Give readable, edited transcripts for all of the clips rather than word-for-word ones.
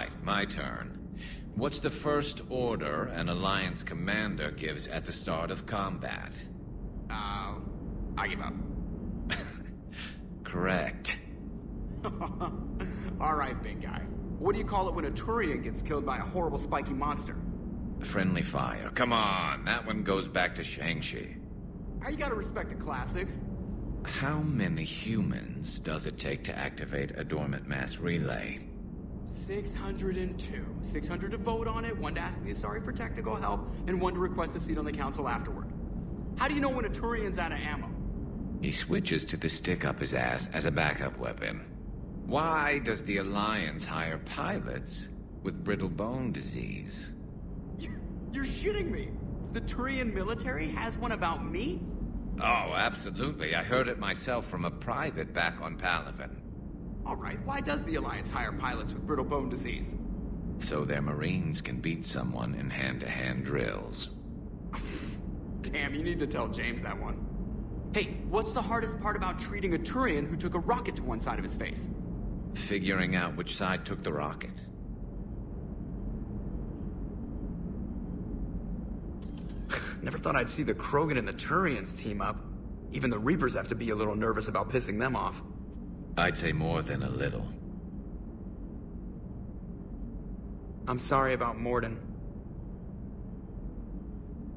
Right, my turn. What's the first order an Alliance commander gives at the start of combat? I give up. Correct. Alright, big guy. What do you call it when a Turian gets killed by a horrible spiky monster? Friendly fire. Come on, that one goes back to Shang-Chi. You gotta respect the classics. How many humans does it take to activate a dormant mass relay? 602. 600 to vote on it, 1 to ask the Asari for technical help, and 1 to request a seat on the council afterward. How do you know when a Turian's out of ammo? He switches to the stick up his ass as a backup weapon. Why does the Alliance hire pilots with brittle bone disease? You're shitting me! The Turian military has one about me? Oh, absolutely. I heard it myself from a private back on Palaven. Alright, why does the Alliance hire pilots with brittle bone disease? So their Marines can beat someone in hand-to-hand drills. Damn, you need to tell James that one. Hey, what's the hardest part about treating a Turian who took a rocket to one side of his face? Figuring out which side took the rocket. Never thought I'd see the Krogan and the Turians team up. Even the Reapers have to be a little nervous about pissing them off. I'd say more than a little. I'm sorry about Morden.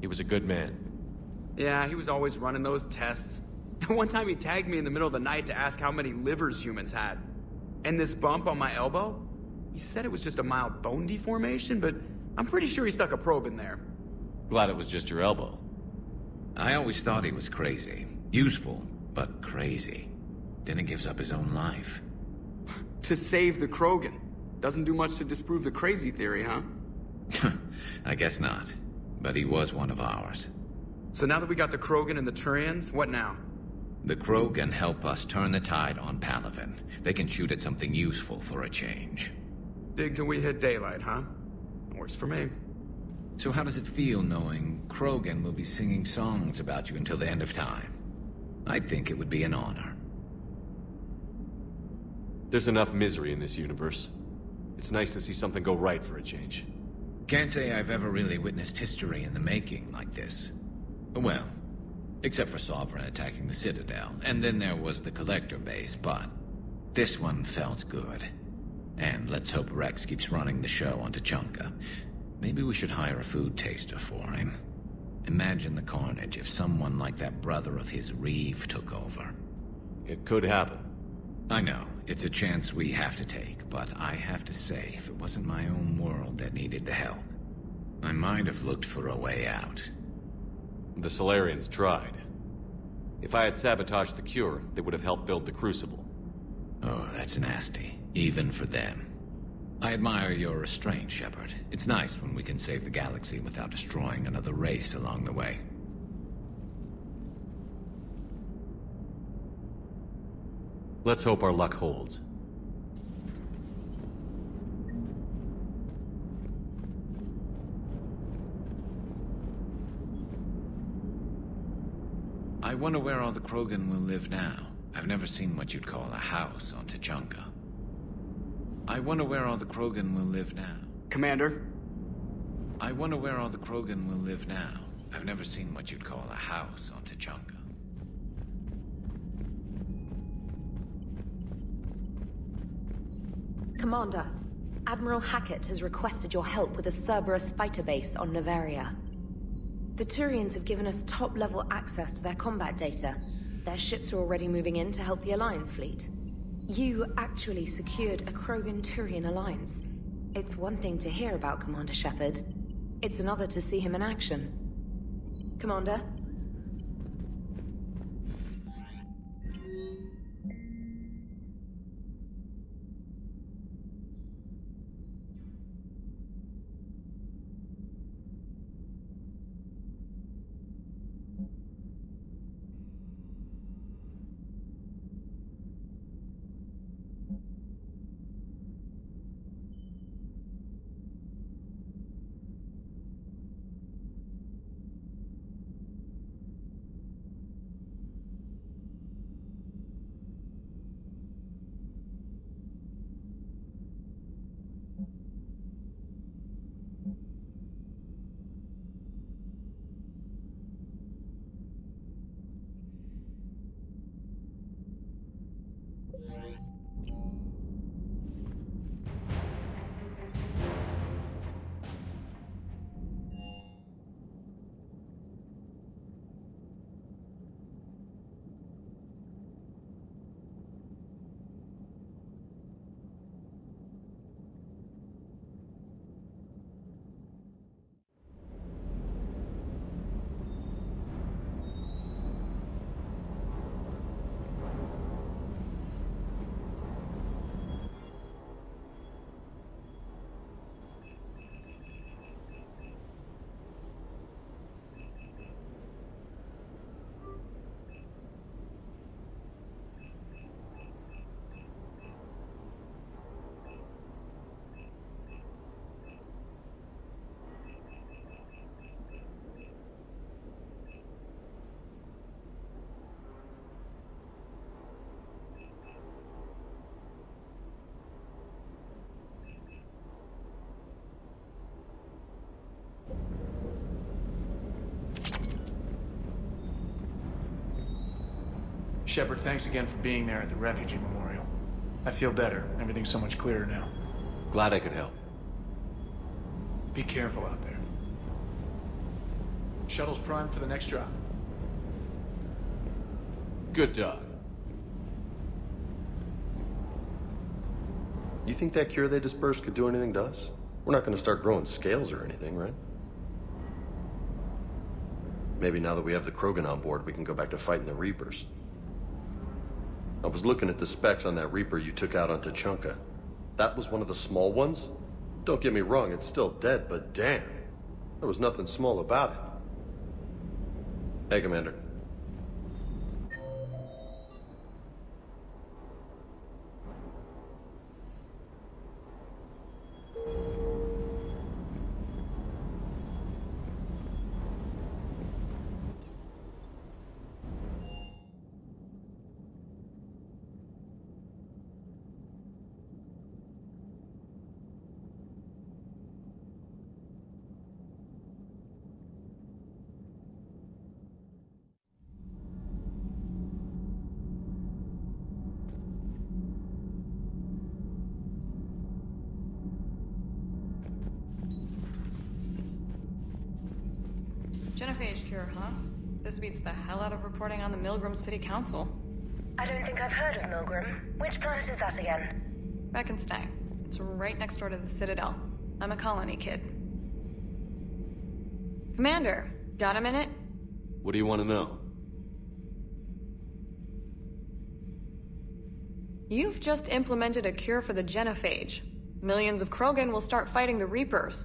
He was a good man. Yeah, he was always running those tests. One time he tagged me in the middle of the night to ask how many livers humans had. And this bump on my elbow? He said it was just a mild bone deformation, but I'm pretty sure he stuck a probe in there. Glad it was just your elbow. I always thought he was crazy. Useful, but crazy. Then he gives up his own life. To save the Krogan. Doesn't do much to disprove the crazy theory, huh? I guess not. But he was one of ours. So now that we got the Krogan and the Turians, what now? The Krogan help us turn the tide on Palaven. They can shoot at something useful for a change. Dig till we hit daylight, huh? Works for me. So how does it feel knowing Krogan will be singing songs about you until the end of time? I think it would be an honor. There's enough misery in this universe. It's nice to see something go right for a change. Can't say I've ever really witnessed history in the making like this. Well, except for Sovereign attacking the Citadel, and then there was the Collector base, but this one felt good. And let's hope Rex keeps running the show on Tuchanka. Maybe we should hire a food taster for him. Imagine the carnage if someone like that brother of his, Reeve, took over. It could happen. I know, it's a chance we have to take, but I have to say, if it wasn't my own world that needed the help, I might have looked for a way out. The Solarians tried. If I had sabotaged the cure, they would have helped build the Crucible. Oh, that's nasty, even for them. I admire your restraint, Shepard. It's nice when we can save the galaxy without destroying another race along the way. Let's hope our luck holds. I wonder where all the Krogan will live now. I've never seen what you'd call a house on Tuchanka. I wonder where all the Krogan will live now. Commander? I wonder where all the Krogan will live now. I've never seen what you'd call a house on Tuchanka. Commander, Admiral Hackett has requested your help with a Cerberus fighter base on Noveria. The Turians have given us top-level access to their combat data. Their ships are already moving in to help the Alliance fleet. You actually secured a Krogan-Turian alliance. It's one thing to hear about Commander Shepard. It's another to see him in action. Commander? Shepard, thanks again for being there at the Refugee Memorial. I feel better. Everything's so much clearer now. Glad I could help. Be careful out there. Shuttle's primed for the next drop. Good dog. You think that cure they dispersed could do anything to us? We're not going to start growing scales or anything, right? Maybe now that we have the Krogan on board, we can go back to fighting the Reapers. I was looking at the specs on that Reaper you took out on Tuchanka. That was one of the small ones? Don't get me wrong, it's still dead, but damn. There was nothing small about it. Hey, Commander. Genophage cure, huh? This beats the hell out of reporting on the Milgram City Council. I don't think I've heard of Milgram. Which planet is that again? Beckenstein. It's right next door to the Citadel. I'm a colony kid. Commander, got a minute? What do you want to know? You've just implemented a cure for the genophage. Millions of Krogan will start fighting the Reapers.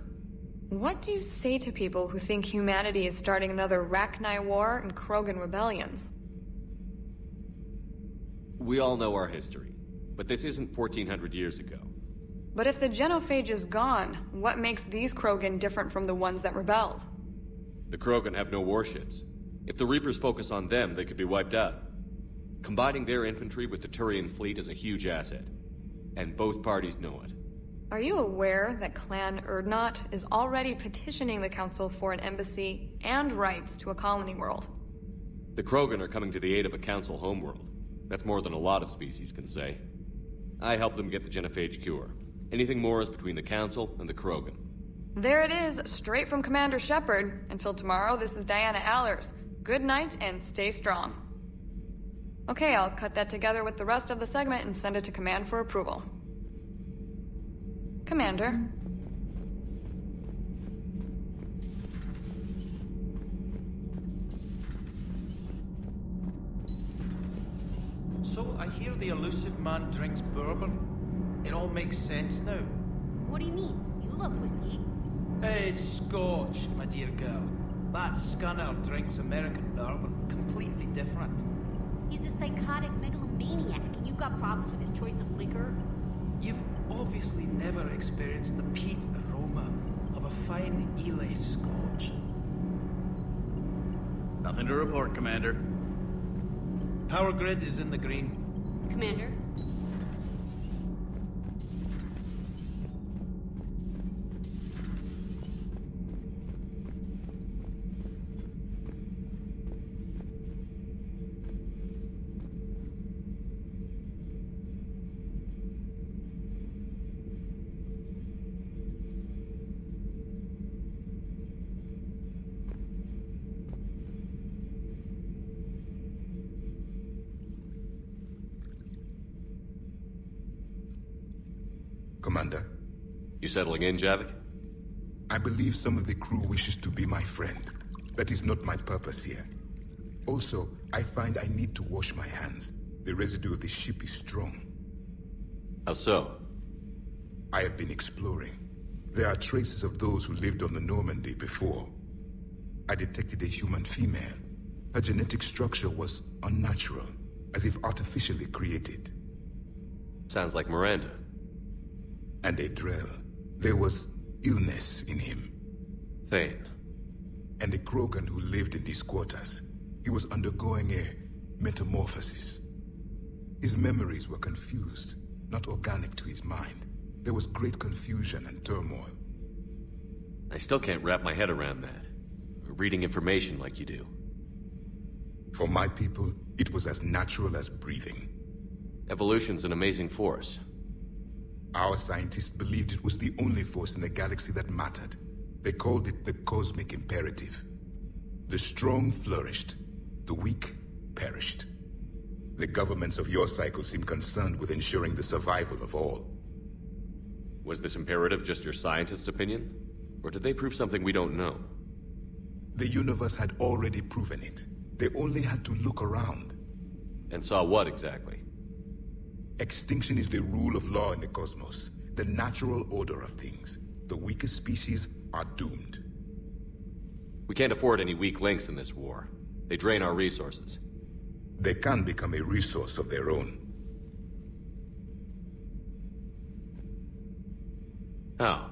What do you say to people who think humanity is starting another Rachni War and Krogan rebellions? We all know our history, but this isn't 1400 years ago. But if the genophage is gone, what makes these Krogan different from the ones that rebelled? The Krogan have no warships. If the Reapers focus on them, they could be wiped out. Combining their infantry with the Turian fleet is a huge asset. And both parties know it. Are you aware that Clan Urdnot is already petitioning the Council for an embassy and rights to a colony world? The Krogan are coming to the aid of a Council homeworld. That's more than a lot of species can say. I helped them get the genophage cure. Anything more is between the Council and the Krogan. There it is, straight from Commander Shepard. Until tomorrow, this is Diana Allers. Good night and stay strong. Okay, I'll cut that together with the rest of the segment and send it to Command for approval. Commander. So I hear the elusive man drinks bourbon. It all makes sense now. What do you mean? You love whiskey. Hey, Scotch, my dear girl. That Scunner drinks American bourbon. Completely different. He's a psychotic megalomaniac, and you've got problems with his choice of liquor? You've obviously never experienced the peat aroma of a fine Ely Scotch. Nothing to report, Commander. Power grid is in the green. Commander? Commander. You settling in, Javik? I believe some of the crew wishes to be my friend. That is not my purpose here. Also, I find I need to wash my hands. The residue of the ship is strong. How so? I have been exploring. There are traces of those who lived on the Normandy before. I detected a human female. Her genetic structure was unnatural, as if artificially created. Sounds like Miranda. And a Drell. There was illness in him. Thane. And a Krogan who lived in these quarters. He was undergoing a metamorphosis. His memories were confused, not organic to his mind. There was great confusion and turmoil. I still can't wrap my head around that. Reading information like you do. For my people, It was as natural as breathing. Evolution's an amazing force. Our scientists believed it was the only force in the galaxy that mattered. They called it the cosmic imperative. The strong flourished, the weak perished. The governments of your cycle seem concerned with ensuring the survival of all. Was this imperative just your scientist's opinion? Or did they prove something we don't know? The universe had already proven it. They only had to look around. And saw what exactly? Extinction is the rule of law in the cosmos, the natural order of things. The weakest species are doomed. We can't afford any weak links in this war. They drain our resources. They can become a resource of their own. How?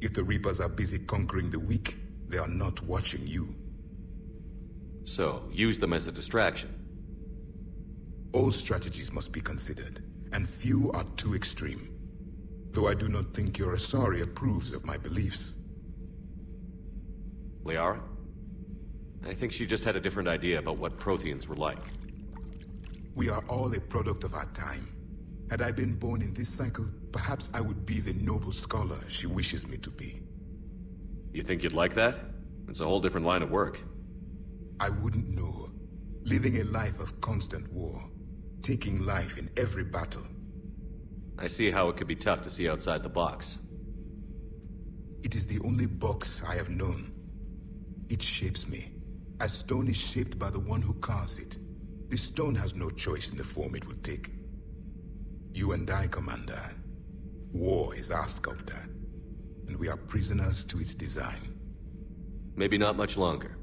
If the Reapers are busy conquering the weak, they are not watching you. So, use them as a distraction. All strategies must be considered, and few are too extreme. Though I do not think your Asari approves of my beliefs. Liara? I think she just had a different idea about what Protheans were like. We are all a product of our time. Had I been born in this cycle, perhaps I would be the noble scholar she wishes me to be. You think you'd like that? It's a whole different line of work. I wouldn't know. Living a life of constant war. Taking life in every battle. I see how it could be tough to see outside the box. It is the only box I have known. It shapes me, as stone is shaped by the one who carves it. The stone has no choice in the form it will take. You and I, Commander. War is our sculptor, and we are prisoners to its design. Maybe not much longer.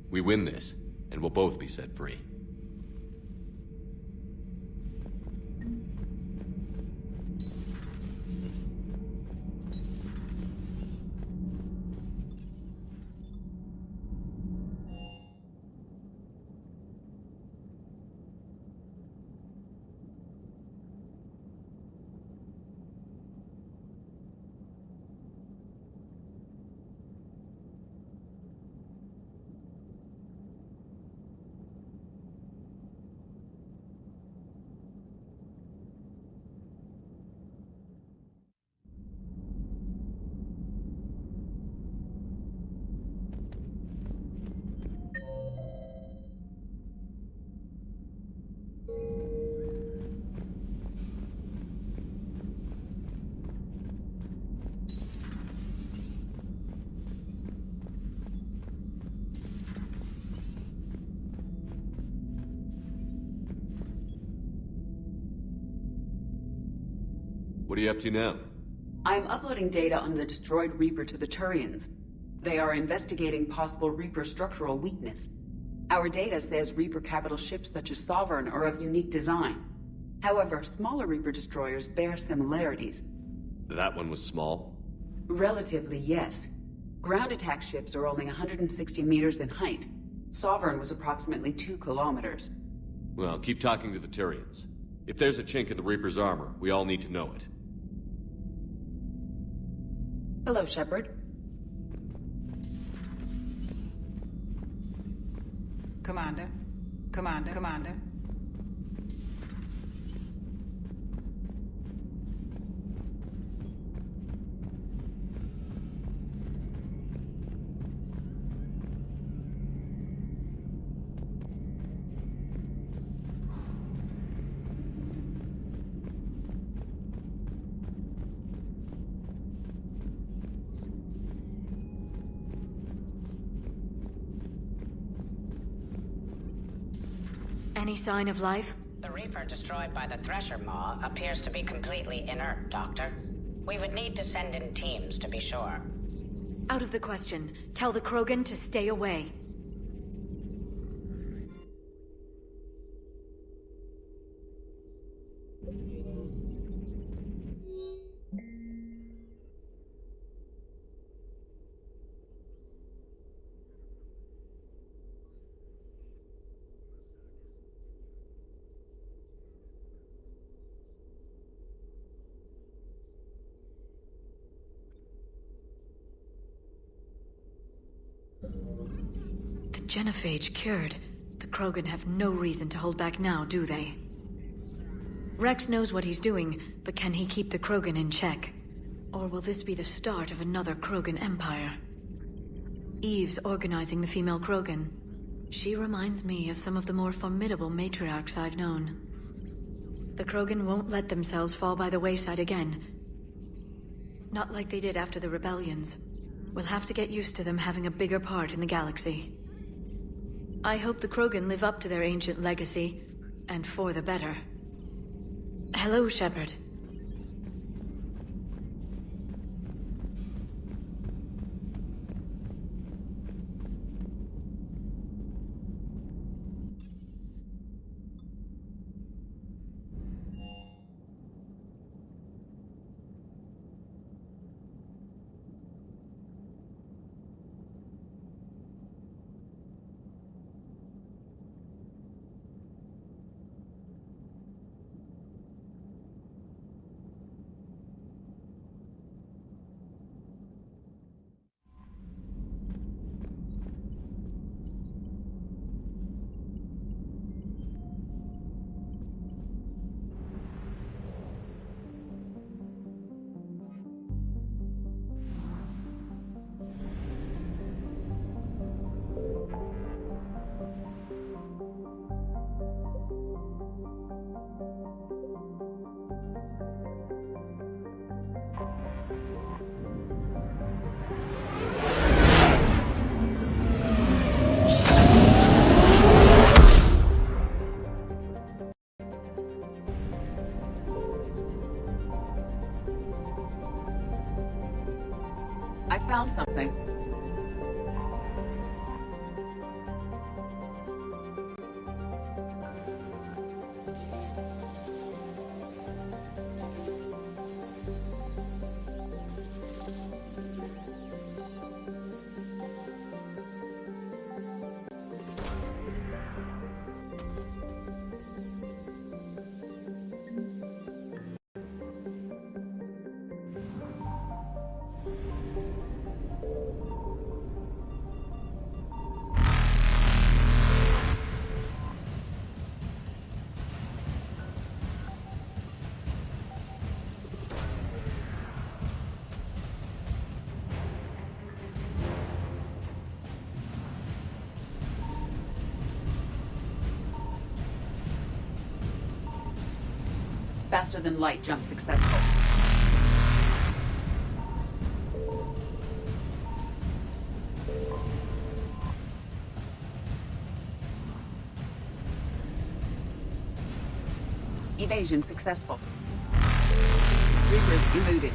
We win this, and we'll both be set free. What are you up to now? I'm uploading data on the destroyed Reaper to the Turians. They are investigating possible Reaper structural weakness. Our data says Reaper capital ships such as Sovereign are of unique design. However, smaller Reaper destroyers bear similarities. That one was small? Relatively, yes. Ground attack ships are only 160 meters in height. Sovereign was approximately 2 kilometers. Well, keep talking to the Tyrians. If there's a chink in the Reaper's armor, we all need to know it. Hello, Shepard. Commander. Commander. Any sign of life? The Reaper destroyed by the Thresher Maw appears to be completely inert, Doctor. We would need to send in teams to be sure. Out of the question. Tell the Krogan to stay away. genophage cured, the Krogan have no reason to hold back now, do they? Rex knows what he's doing, but can he keep the Krogan in check? Or will this be the start of another Krogan empire? Eve's organizing the female Krogan. She reminds me of some of the more formidable matriarchs I've known. The Krogan won't let themselves fall by the wayside again. Not like they did after the rebellions. We'll have to get used to them having a bigger part in the galaxy. I hope the Krogan live up to their ancient legacy, and for the better. Hello, Shepard. I found something. Faster than light jump successful. Evasion successful. Reapers eluded.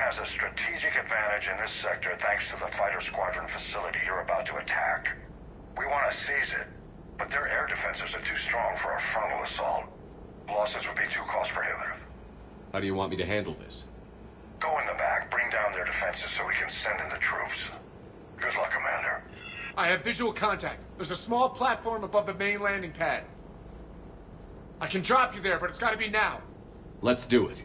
has a strategic advantage in this sector thanks to the fighter squadron facility you're about to attack. We want to seize it, but their air defenses are too strong for a frontal assault. Losses would be too cost prohibitive. How do you want me to handle this? Go in the back, bring down their defenses so we can send in the troops. Good luck, Commander. I have visual contact. There's a small platform above the main landing pad. I can drop you there, but it's gotta be now. Let's do it.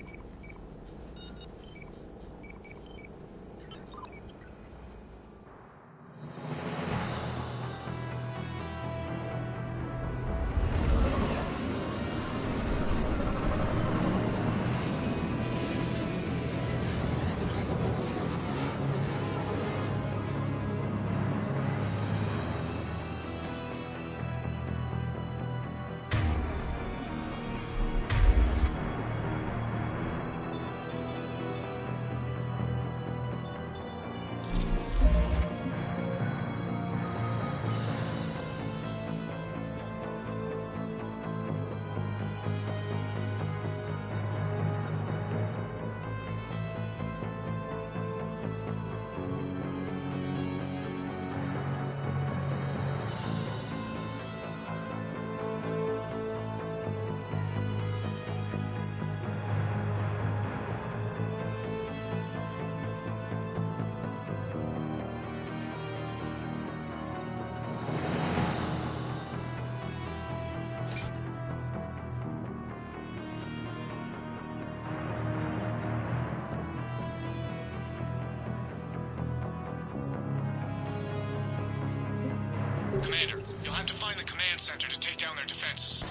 Commander, you'll have to find the command center to take down their defenses.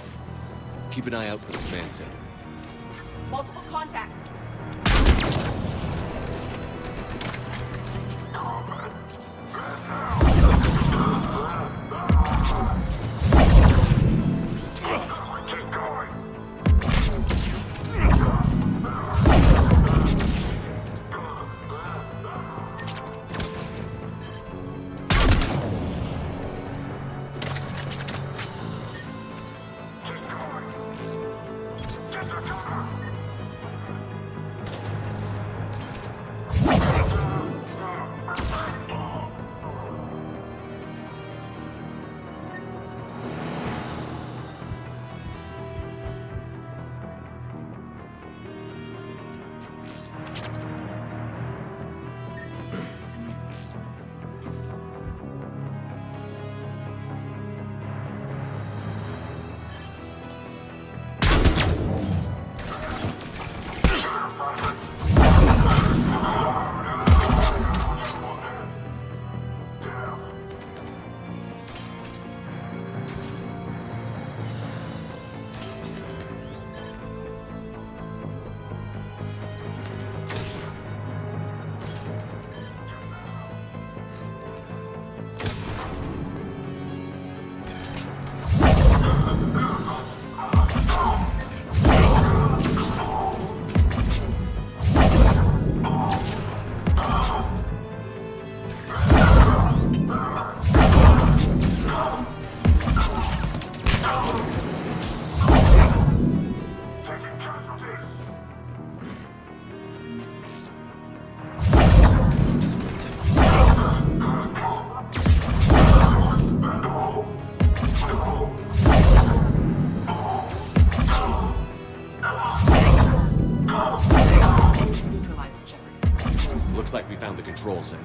Keep an eye out for the command center. Multiple contacts. Looks like we found the control center.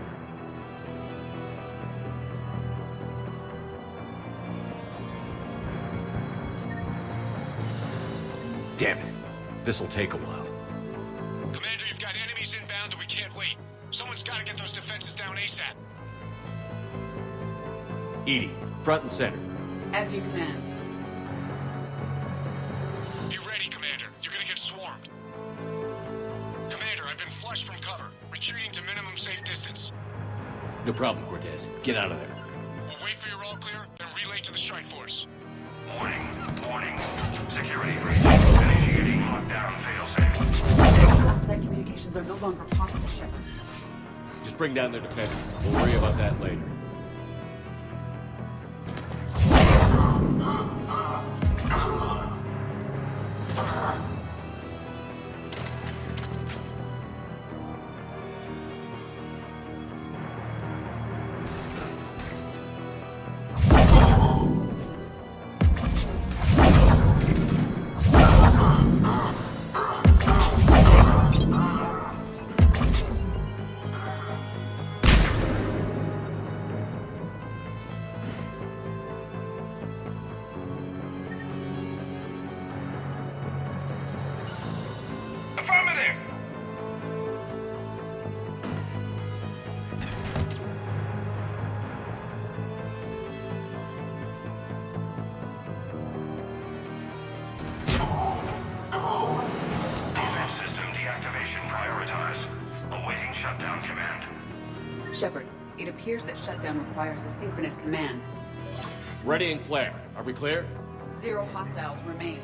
Damn it. This'll take a while. Commander, you've got enemies inbound and we can't wait. Someone's gotta get those defenses down ASAP. EDI, front and center. As you command. Be ready, Commander. You're gonna get swarmed. Commander, I've been flushed from cover. Retreating to minimum safe distance. No problem, Cortez. Get out of there. We'll wait for your all clear, then relay to the strike force. Warning. Security breach. Initiating lockdown failsafe. Outside communications are no longer possible, Shepard. Just bring down their defenses. We'll worry about that later. Shepard, it appears that shutdown requires a synchronous command. Ready and clear. Are we clear? 0 hostiles remain.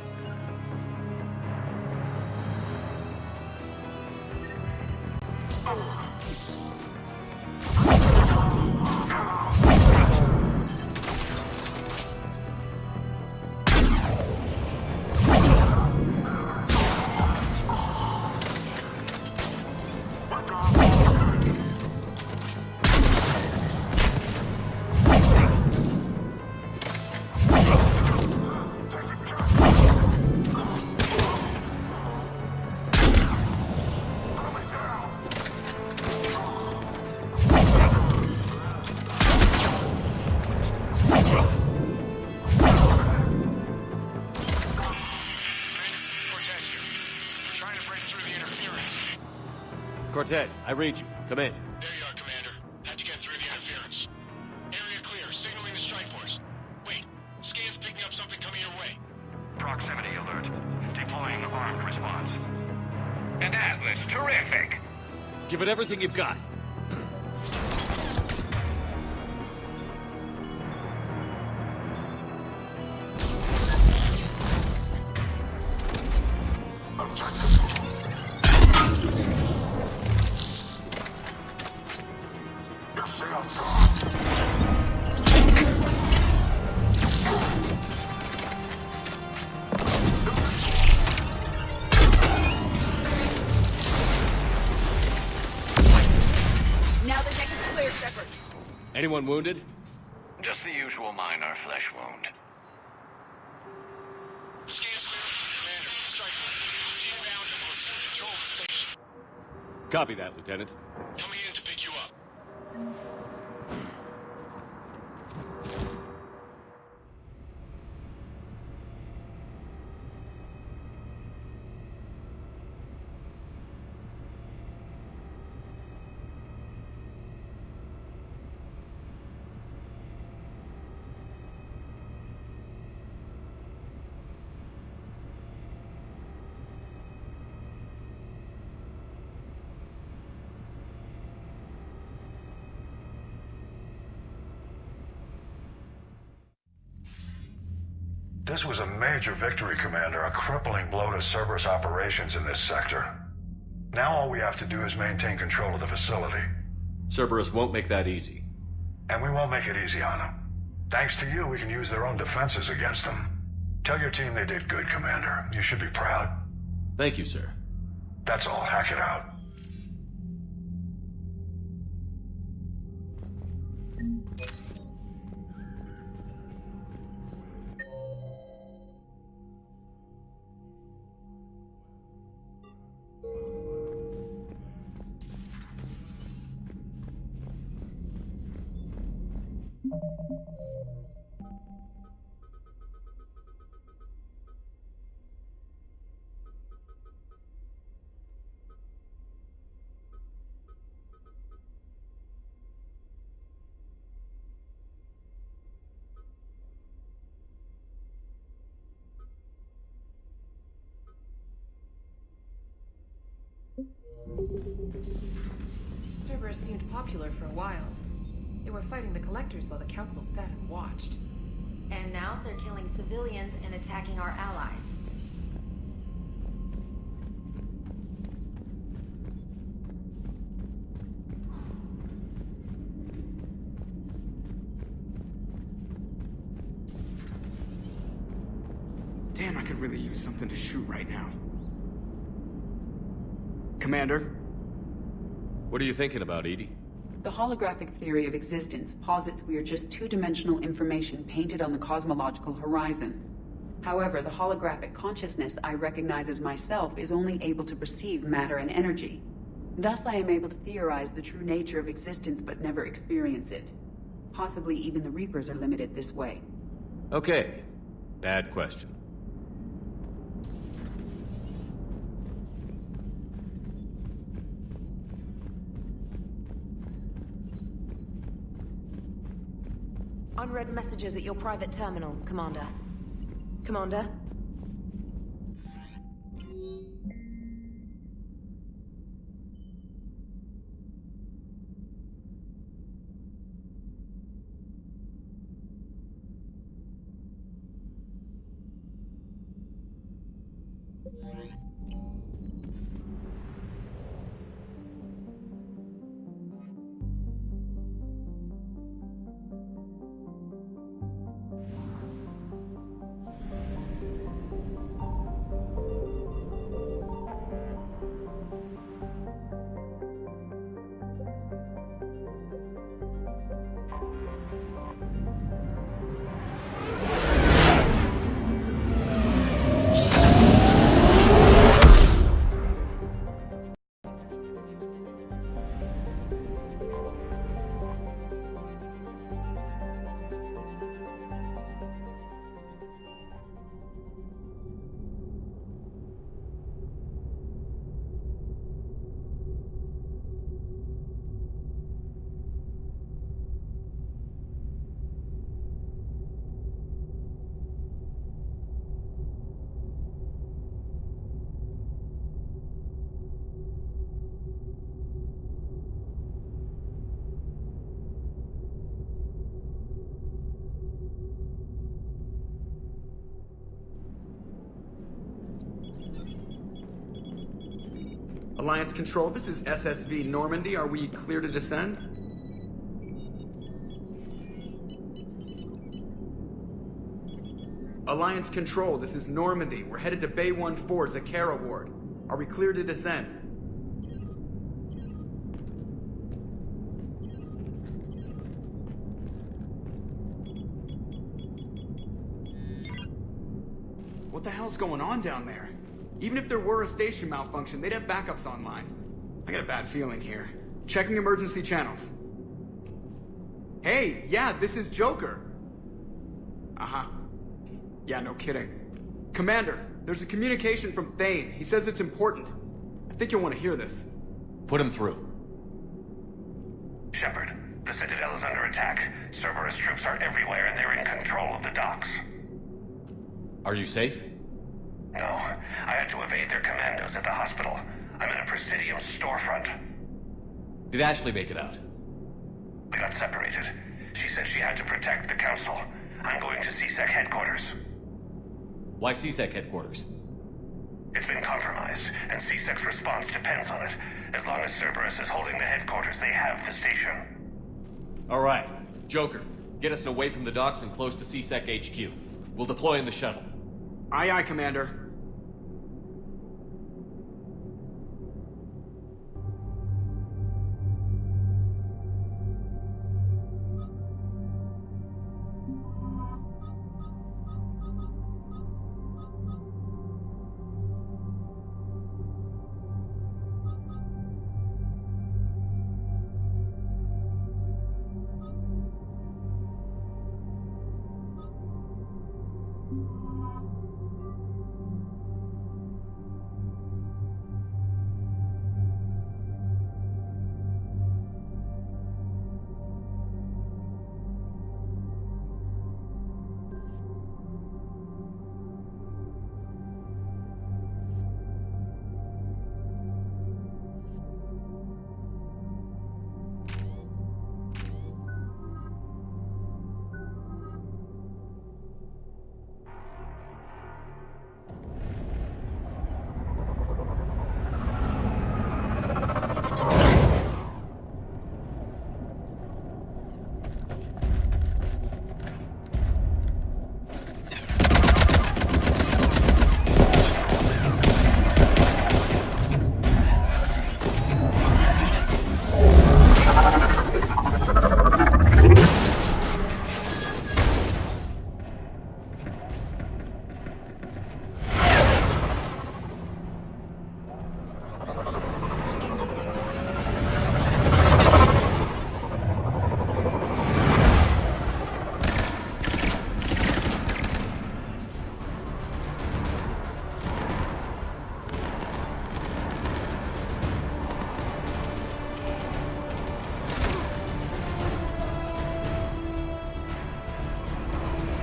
Cortez, I read you. Come in. There you are, Commander. Had to get through the interference. Area clear, signaling the strike force. Wait, scan's picking up something coming your way. Proximity alert. Deploying armed response. An Atlas, terrific! Give it everything you've got. Anyone wounded? Just the usual minor flesh wound. Scan's clear. Commander, strike force. Inbound and will soon control the station. Copy that, Lieutenant. Coming in to pick you up. This was a major victory, Commander. A crippling blow to Cerberus operations in this sector. Now all we have to do is maintain control of the facility. Cerberus won't make that easy. And we won't make it easy on them. Thanks to you, we can use their own defenses against them. Tell your team they did good, Commander. You should be proud. Thank you, sir. That's all. Hack it out. Cerberus seemed popular for a while. They were fighting the Collectors while the Council sat and watched. And now they're killing civilians and attacking our allies. Damn, I could really use something to shoot right now. Commander? What are you thinking about, Edie? The holographic theory of existence posits we are just two-dimensional information painted on the cosmological horizon. However, the holographic consciousness I recognize as myself is only able to perceive matter and energy. Thus, I am able to theorize the true nature of existence but never experience it. Possibly even the Reapers are limited this way. Okay. Bad question. Unread messages at your private terminal, Commander. Commander? Alliance Control, this is SSV Normandy. Are we clear to descend? Alliance Control, this is Normandy. We're headed to Bay 1-4, Zakara Ward. Are we clear to descend? What the hell's going on down there? Even if there were a station malfunction, they'd have backups online. I got a bad feeling here. Checking emergency channels. Hey, yeah, this is Joker. Uh-huh. Yeah, no kidding. Commander, there's a communication from Thane. He says it's important. I think you'll want to hear this. Put him through. Shepard, the Citadel is under attack. Cerberus troops are everywhere and they're in control of the docks. Are you safe? No, I had to evade their commandos at the hospital. I'm in a Presidium storefront. Did Ashley make it out? We got separated. She said she had to protect the Council. I'm going to CSEC headquarters. Why CSEC headquarters? It's been compromised, and CSEC's response depends on it. As long as Cerberus is holding the headquarters, they have the station. All right. Joker, get us away from the docks and close to CSEC HQ. We'll deploy in the shuttle. Aye, aye, Commander.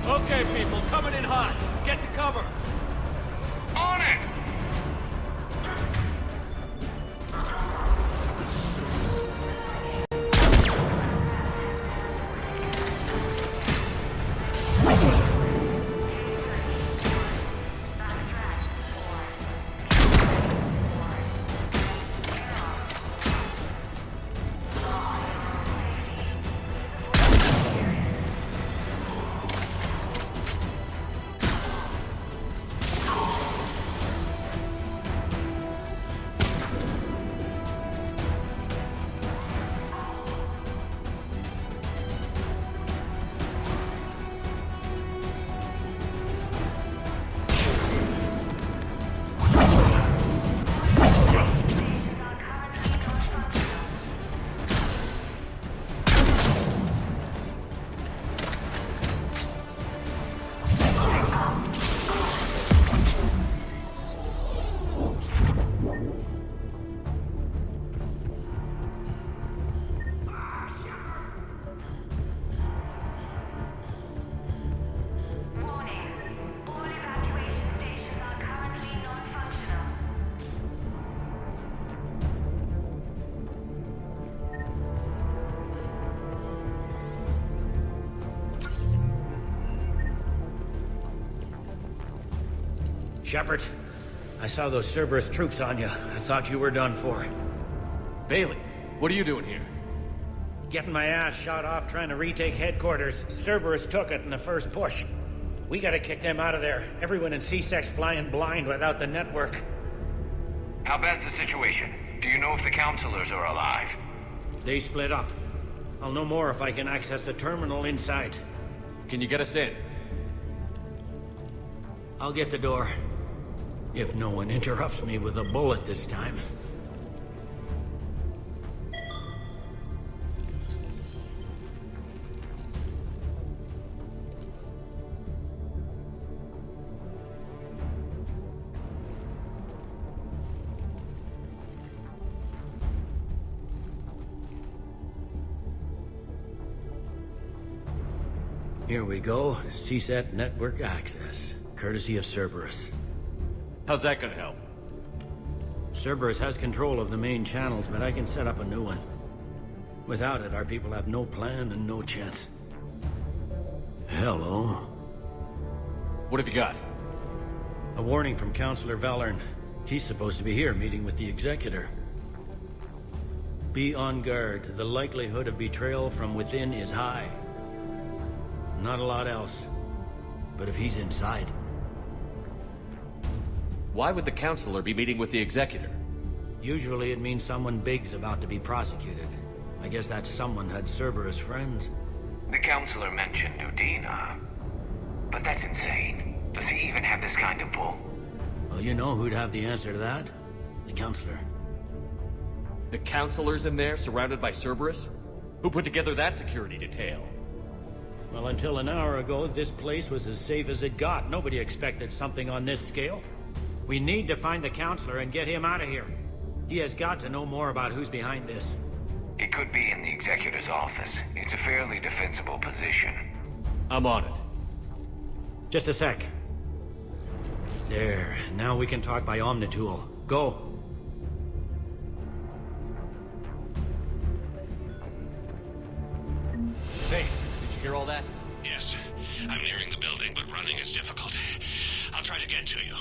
Okay, people, coming in hot. Get to cover. On it! Shepard, I saw those Cerberus troops on you. I thought you were done for. Bailey, what are you doing here? Getting my ass shot off trying to retake headquarters. Cerberus took it in the first push. We gotta kick them out of there. Everyone in C-Sec's flying blind without the network. How bad's the situation? Do you know if the counselors are alive? They split up. I'll know more if I can access the terminal inside. Can you get us in? I'll get the door. If no one interrupts me with a bullet this time. Here we go. CSAT network access. Courtesy of Cerberus. How's that gonna help? Cerberus has control of the main channels, but I can set up a new one. Without it, our people have no plan and no chance. Hello. What have you got? A warning from Counselor Valern. He's supposed to be here meeting with the Executor. Be on guard. The likelihood of betrayal from within is high. Not a lot else. But if he's inside... Why would the Counselor be meeting with the Executor? Usually it means someone big's about to be prosecuted. I guess that someone had Cerberus friends. The Counselor mentioned Udina. But that's insane. Does he even have this kind of pull? Well, you know who'd have the answer to that? The Counselor. The Counselor's in there, surrounded by Cerberus? Who put together that security detail? Well, until an hour ago, this place was as safe as it got. Nobody expected something on this scale. We need to find the Counselor and get him out of here. He has got to know more about who's behind this. It could be in the Executor's office. It's a fairly defensible position. I'm on it. Just a sec. There. Now we can talk by Omnitool. Go. Hey, did you hear all that? Yes. I'm nearing the building, but running is difficult. I'll try to get to you.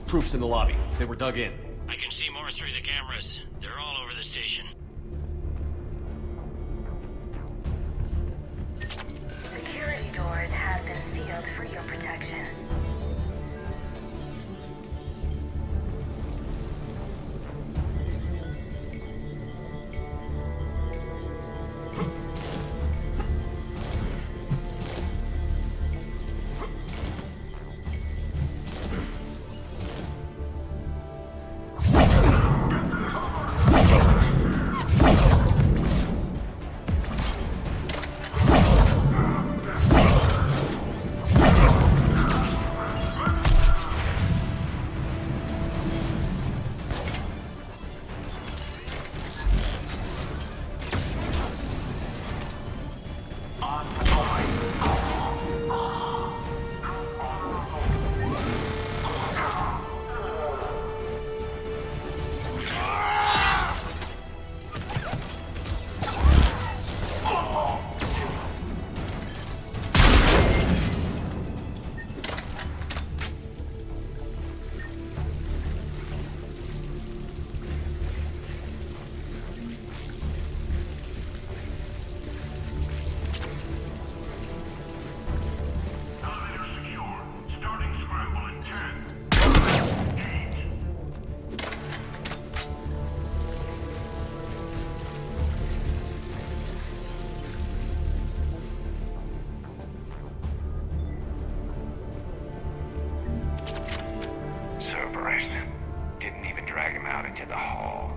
Troops in the lobby. They were dug in. I can see more through the cameras. They're all over the station. Security doors have been sealed for your protection. out into the hall.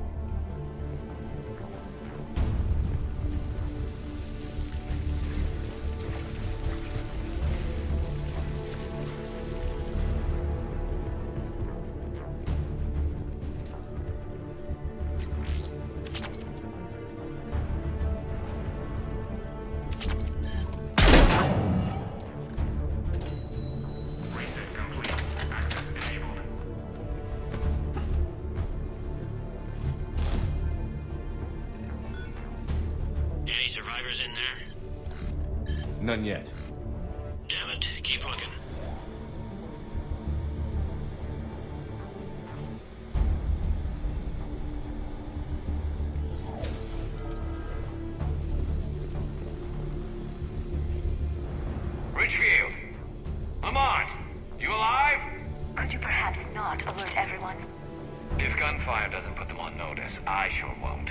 Any survivors in there? None yet. Damn it, keep looking. Richfield! Lamont! You alive? Could you perhaps not alert everyone? If gunfire doesn't put them on notice, I sure won't.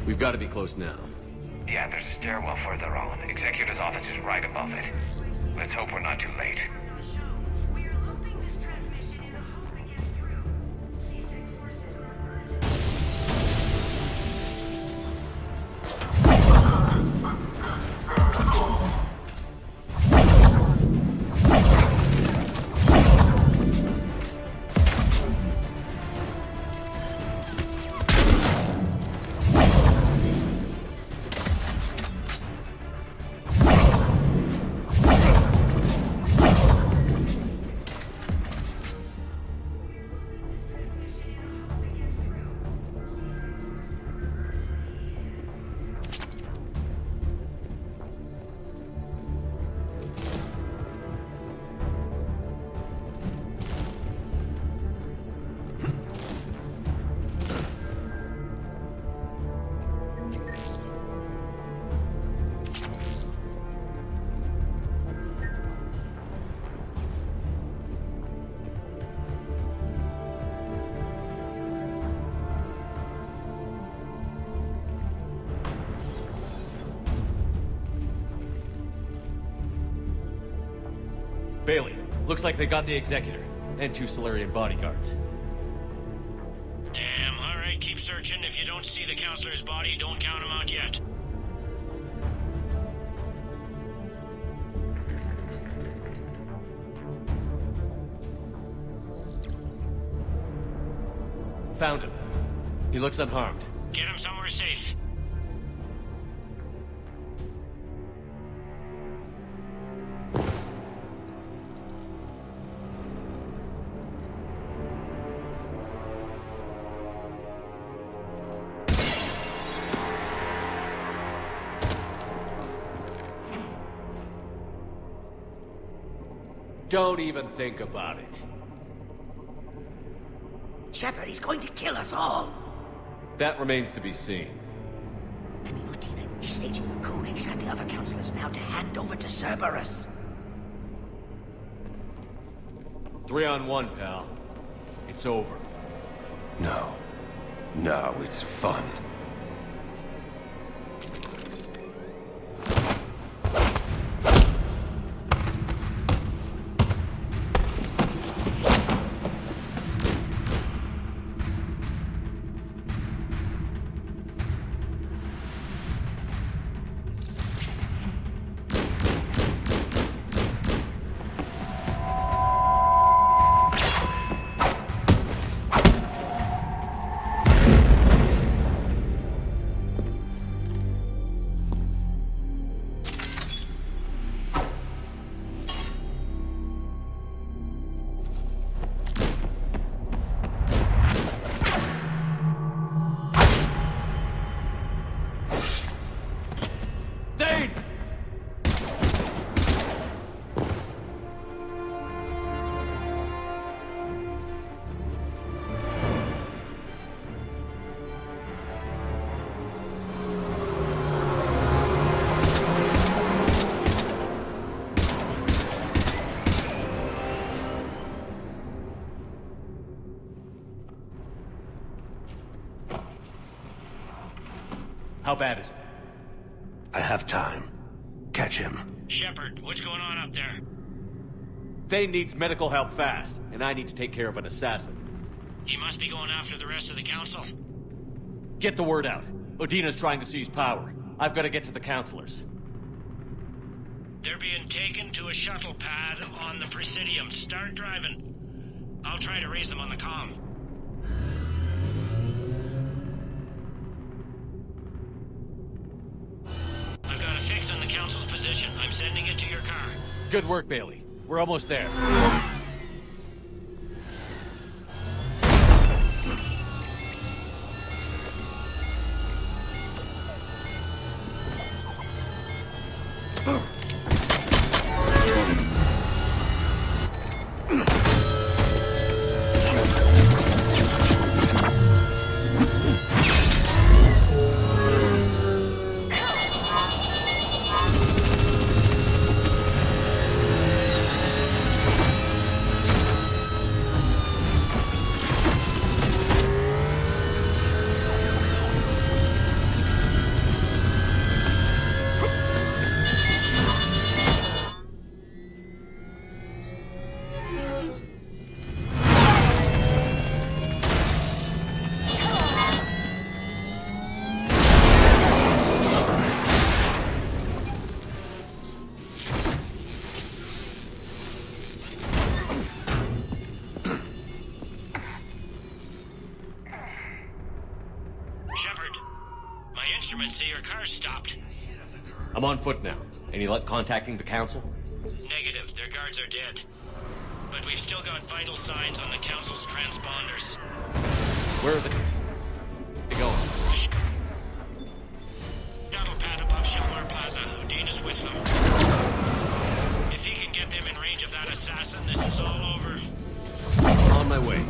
We've got to be close now. Yeah, there's a stairwell further on. Executor's office is right above it. Let's hope we're not too late. Bailey, looks like they got the Executor, and 2 Solarian bodyguards. Damn, alright, keep searching. If you don't see the counselor's body, don't count him out yet. Found him. He looks unharmed. Get him somewhere safe. Don't even think about it. Shepard, he's going to kill us all. That remains to be seen. ME3, he's staging a coup. He's got the other counselors now to hand over to Cerberus. 3-on-1, pal. It's over. No. No, it's fun. How bad is it? I have time. Catch him. Shepard, what's going on up there? Thane needs medical help fast, and I need to take care of an assassin. He must be going after the rest of the council. Get the word out. Udina's trying to seize power. I've got to get to the counselors. They're being taken to a shuttle pad on the Presidium. Start driving. I'll try to raise them on the comm. I've got a fix on the council's position. I'm sending it to your car. Good work, Bailey. We're almost there. Say your car's stopped. I'm on foot now. Any luck contacting the council? Negative. Their guards are dead. But we've still got vital signs on the council's transponders. Where are they going? Shuttle pad above Shelmar Plaza. Udina's with them. If he can get them in range of that assassin, this is all over. On my way.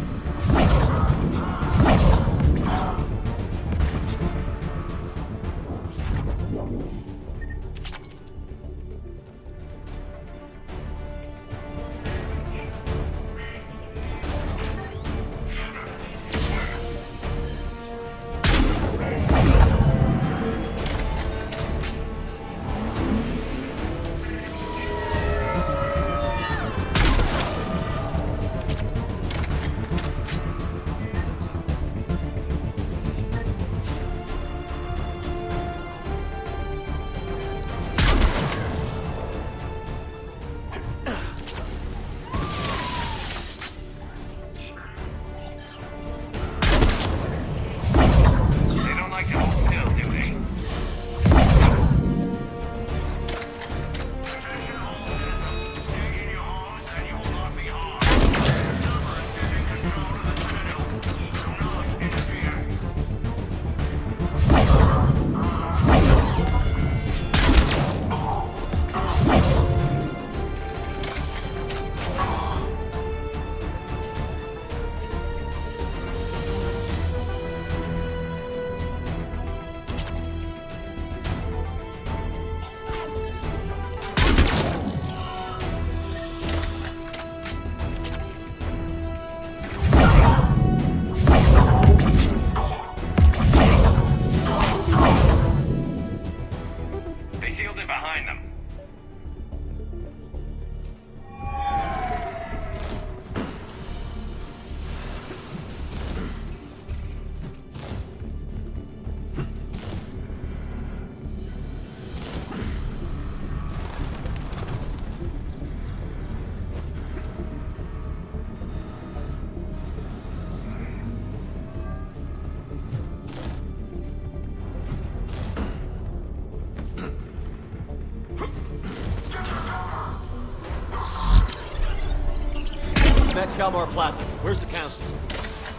I'm at Shalmar Plaza. Where's the council?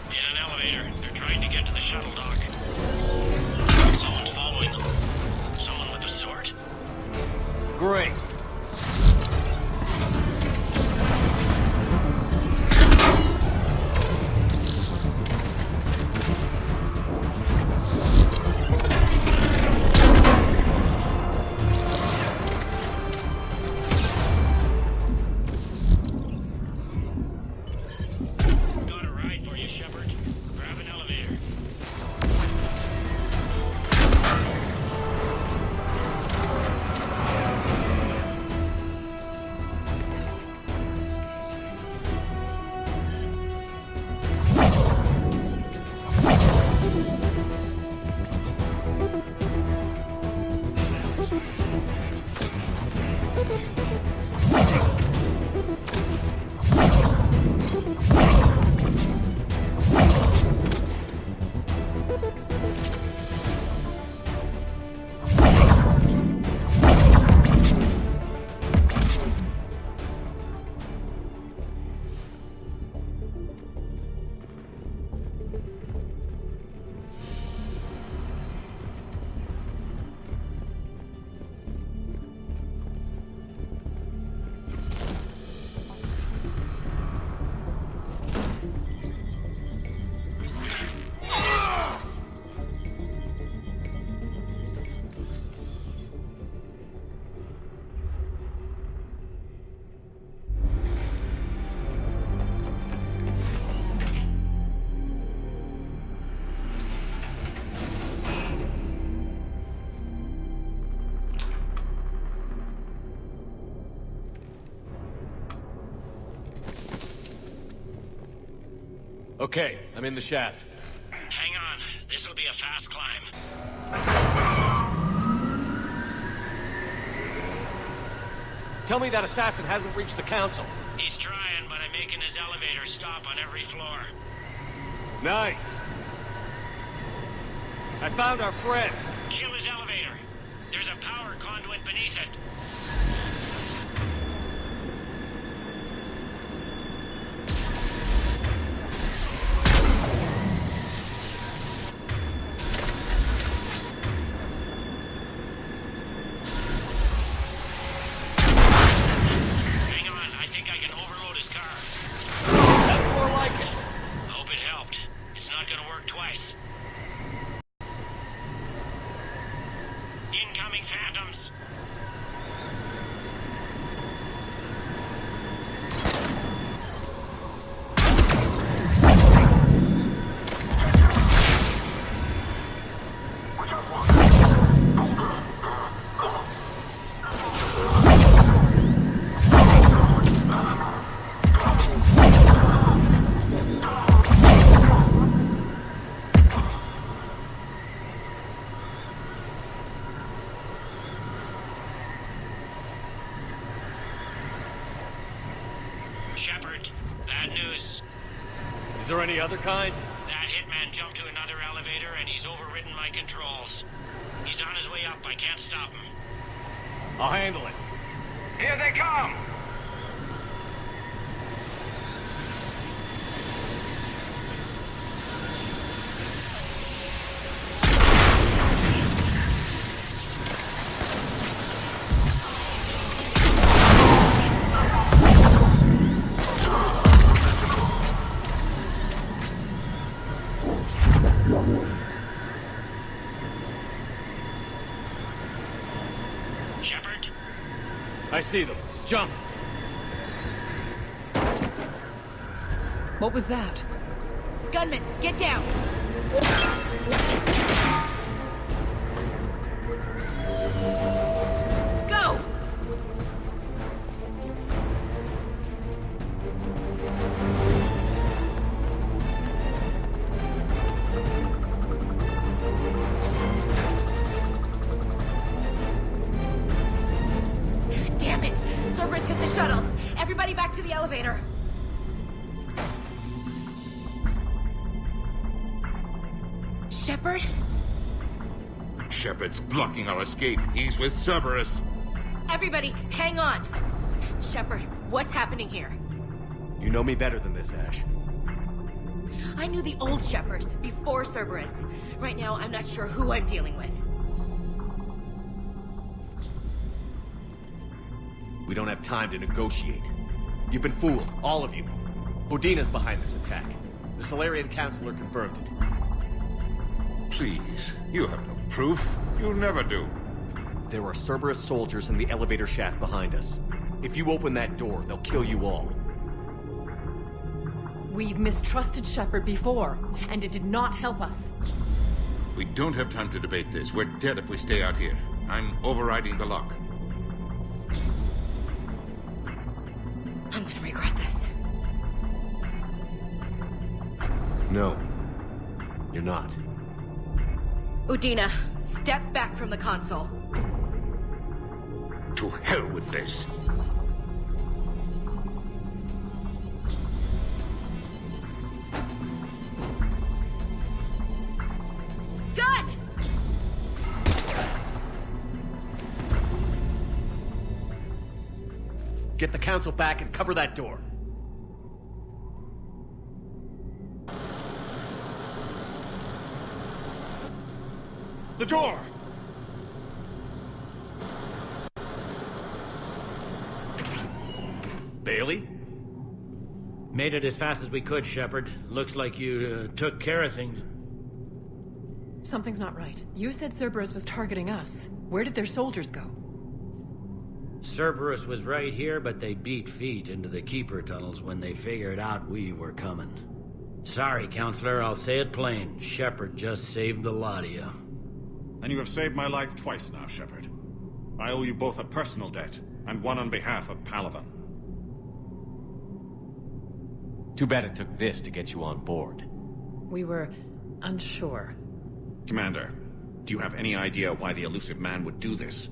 In an elevator. They're trying to get to the shuttle dock. Someone's following them. Someone with a sword. Great. Okay, I'm in the shaft. Hang on. This'll be a fast climb. Tell me that assassin hasn't reached the council. He's trying, but I'm making his elevator stop on every floor. Nice. I found our friend. Kill his elevator. There's a power conduit beneath it. Incoming phantoms! Shepard, bad news. Is there any other kind? That hitman jumped to another elevator and he's overridden my controls. He's on his way up. I can't stop him. I'll handle it. Here they come! Shepard? I see them. Jump! What was that? Gunman, get down! Go! Damn it! Cerberus hit the shuttle! Everybody back to the elevator! Shepard? Shepard's blocking our escape. He's with Cerberus. Everybody, hang on! Shepard, what's happening here? You know me better than this, Ash. I knew the old Shepard before Cerberus. Right now, I'm not sure who I'm dealing with. We don't have time to negotiate. You've been fooled, all of you. Udina's behind this attack. The Solarian Councilor confirmed it. Please, you have no proof. You'll never do. There are Cerberus soldiers in the elevator shaft behind us. If you open that door, they'll kill you all. We've mistrusted Shepard before, and it did not help us. We don't have time to debate this. We're dead if we stay out here. I'm overriding the lock. I'm gonna regret this. No. You're not. Udina, step back from the console. To hell with this. Get the council back and cover that door. The door! Bailey? Made it as fast as we could, Shepard. Looks like you took care of things. Something's not right. You said Cerberus was targeting us. Where did their soldiers go? Cerberus was right here, but they beat feet into the Keeper tunnels when they figured out we were coming. Sorry, Counselor, I'll say it plain. Shepard just saved the lot of you. And you have saved my life twice now, Shepard. I owe you both a personal debt, and one on behalf of Palaven. Too bad it took this to get you on board. We were unsure. Commander, do you have any idea why the elusive man would do this?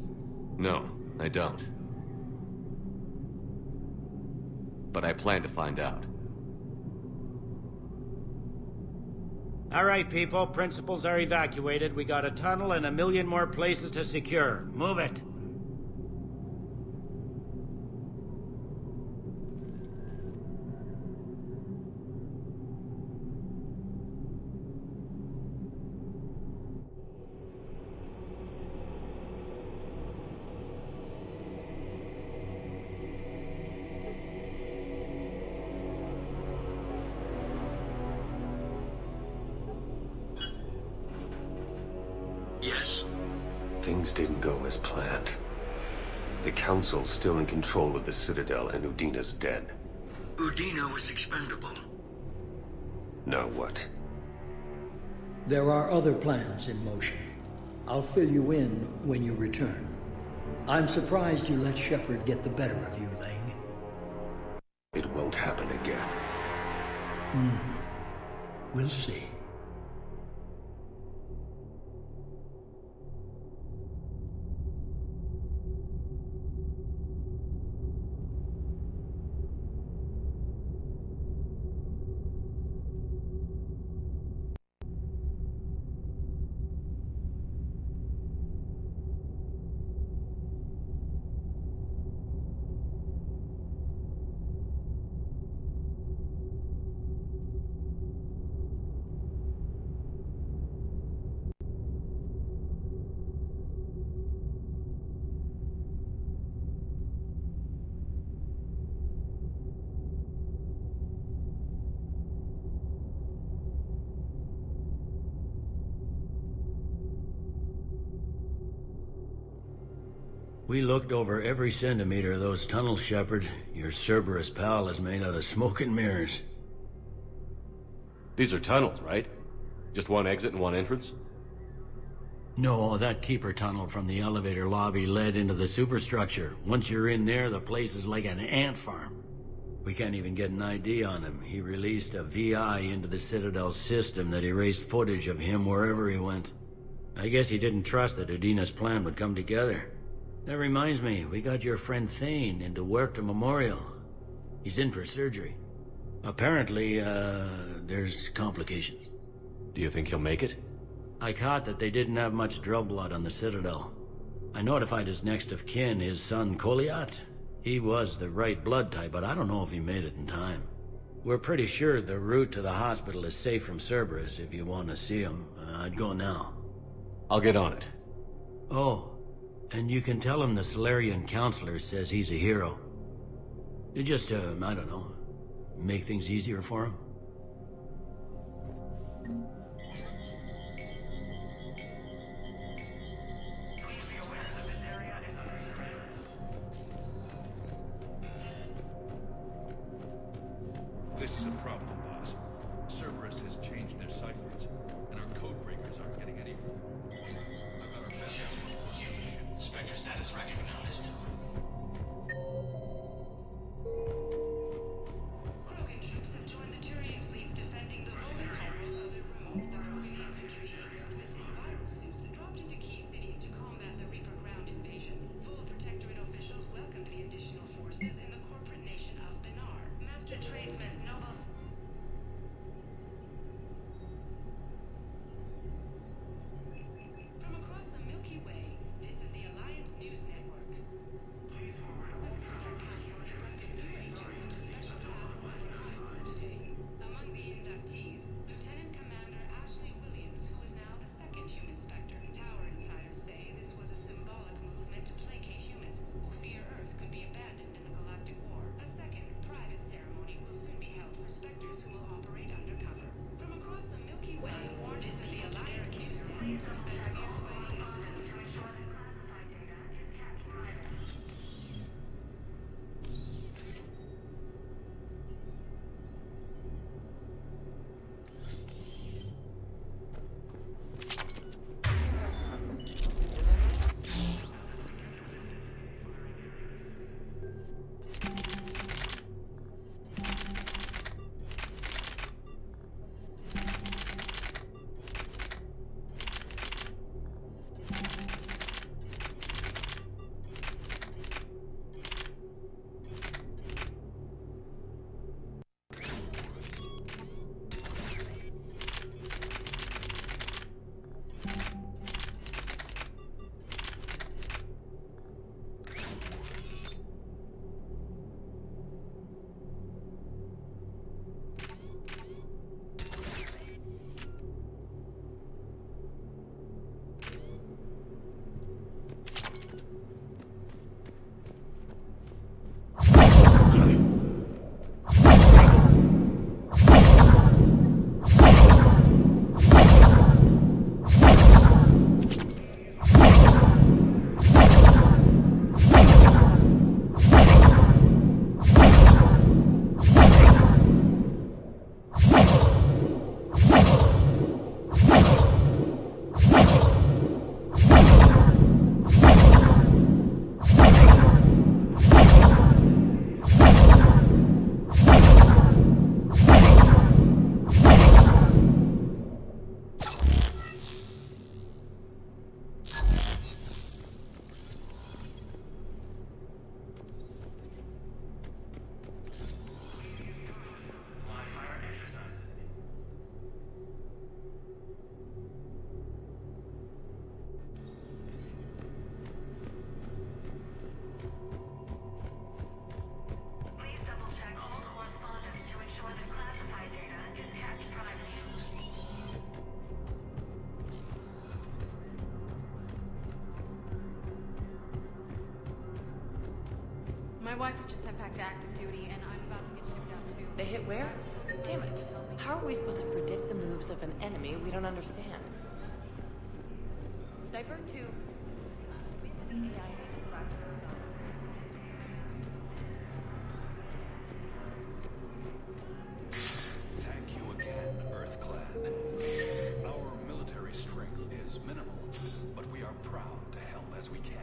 No, I don't. But I plan to find out. All right, people. Principals are evacuated. We got a tunnel and 1 million more places to secure. Move it. Yes? Things didn't go as planned. The Council's still in control of the Citadel and Udina's dead. Udina was expendable. Now what? There are other plans in motion. I'll fill you in when you return. I'm surprised you let Shepard get the better of you, Ling. It won't happen again. We'll see. We looked over every centimeter of those tunnels, Shepard. Your Cerberus pal is made out of smoke and mirrors. These are tunnels, right? Just one exit and one entrance? No, that Keeper tunnel from the elevator lobby led into the superstructure. Once you're in there, the place is like an ant farm. We can't even get an ID on him. He released a VI into the Citadel system that erased footage of him wherever he went. I guess he didn't trust that Udina's plan would come together. That reminds me, we got your friend Thane into Huerta Memorial. He's in for surgery. Apparently, there's complications. Do you think he'll make it? I caught that they didn't have much drill blood on the Citadel. I notified his next of kin, his son Koliat. He was the right blood type, but I don't know if he made it in time. We're pretty sure the route to the hospital is safe from Cerberus. If you want to see him, I'd go now. I'll get on it. Oh, and you can tell him the Solarian counselor says he's a hero. You just, I don't know, make things easier for him. This is a problem, boss. Cerberus has changed their ciphers, and our code breakers aren't getting any. I've got our best. Spectre status recognized. Krogan troops have joined the Turian fleets defending the holy soil of Iru. The Krogan infantry, equipped with envirosuits, dropped into key cities to combat the Reaper ground invasion. Full Protectorate officials welcomed the additional forces in the corporate nation of Benar. Master tradesman Novos. From across the Milky Way, this is the Alliance News Network. My wife was just sent back to active duty, and I'm about to get shipped out too. They hit where? Damn it. How are we supposed to predict the moves of an enemy we don't understand? Divert to... Thank you again, Earth-clad. Our military strength is minimal, but we are proud to help as we can.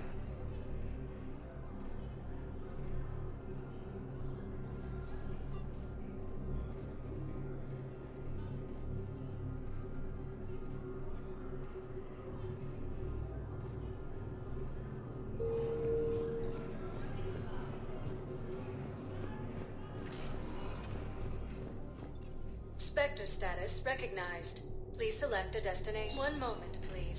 Spectre status recognized. Please select a destination. One moment, please.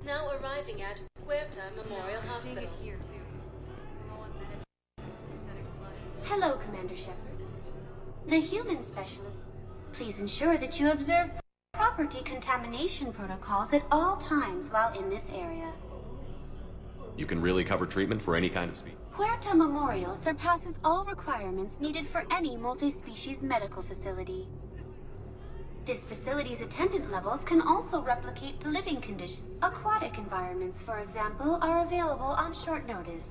Now arriving at Huerta Memorial Hospital. Hello, Commander Shepard. The human specialist. Please ensure that you observe proper decontamination protocols at all times while in this area. You can really cover treatment for any kind of species. Huerta Memorial surpasses all requirements needed for any multi-species medical facility. This facility's attendant levels can also replicate the living conditions. Aquatic environments, for example, are available on short notice.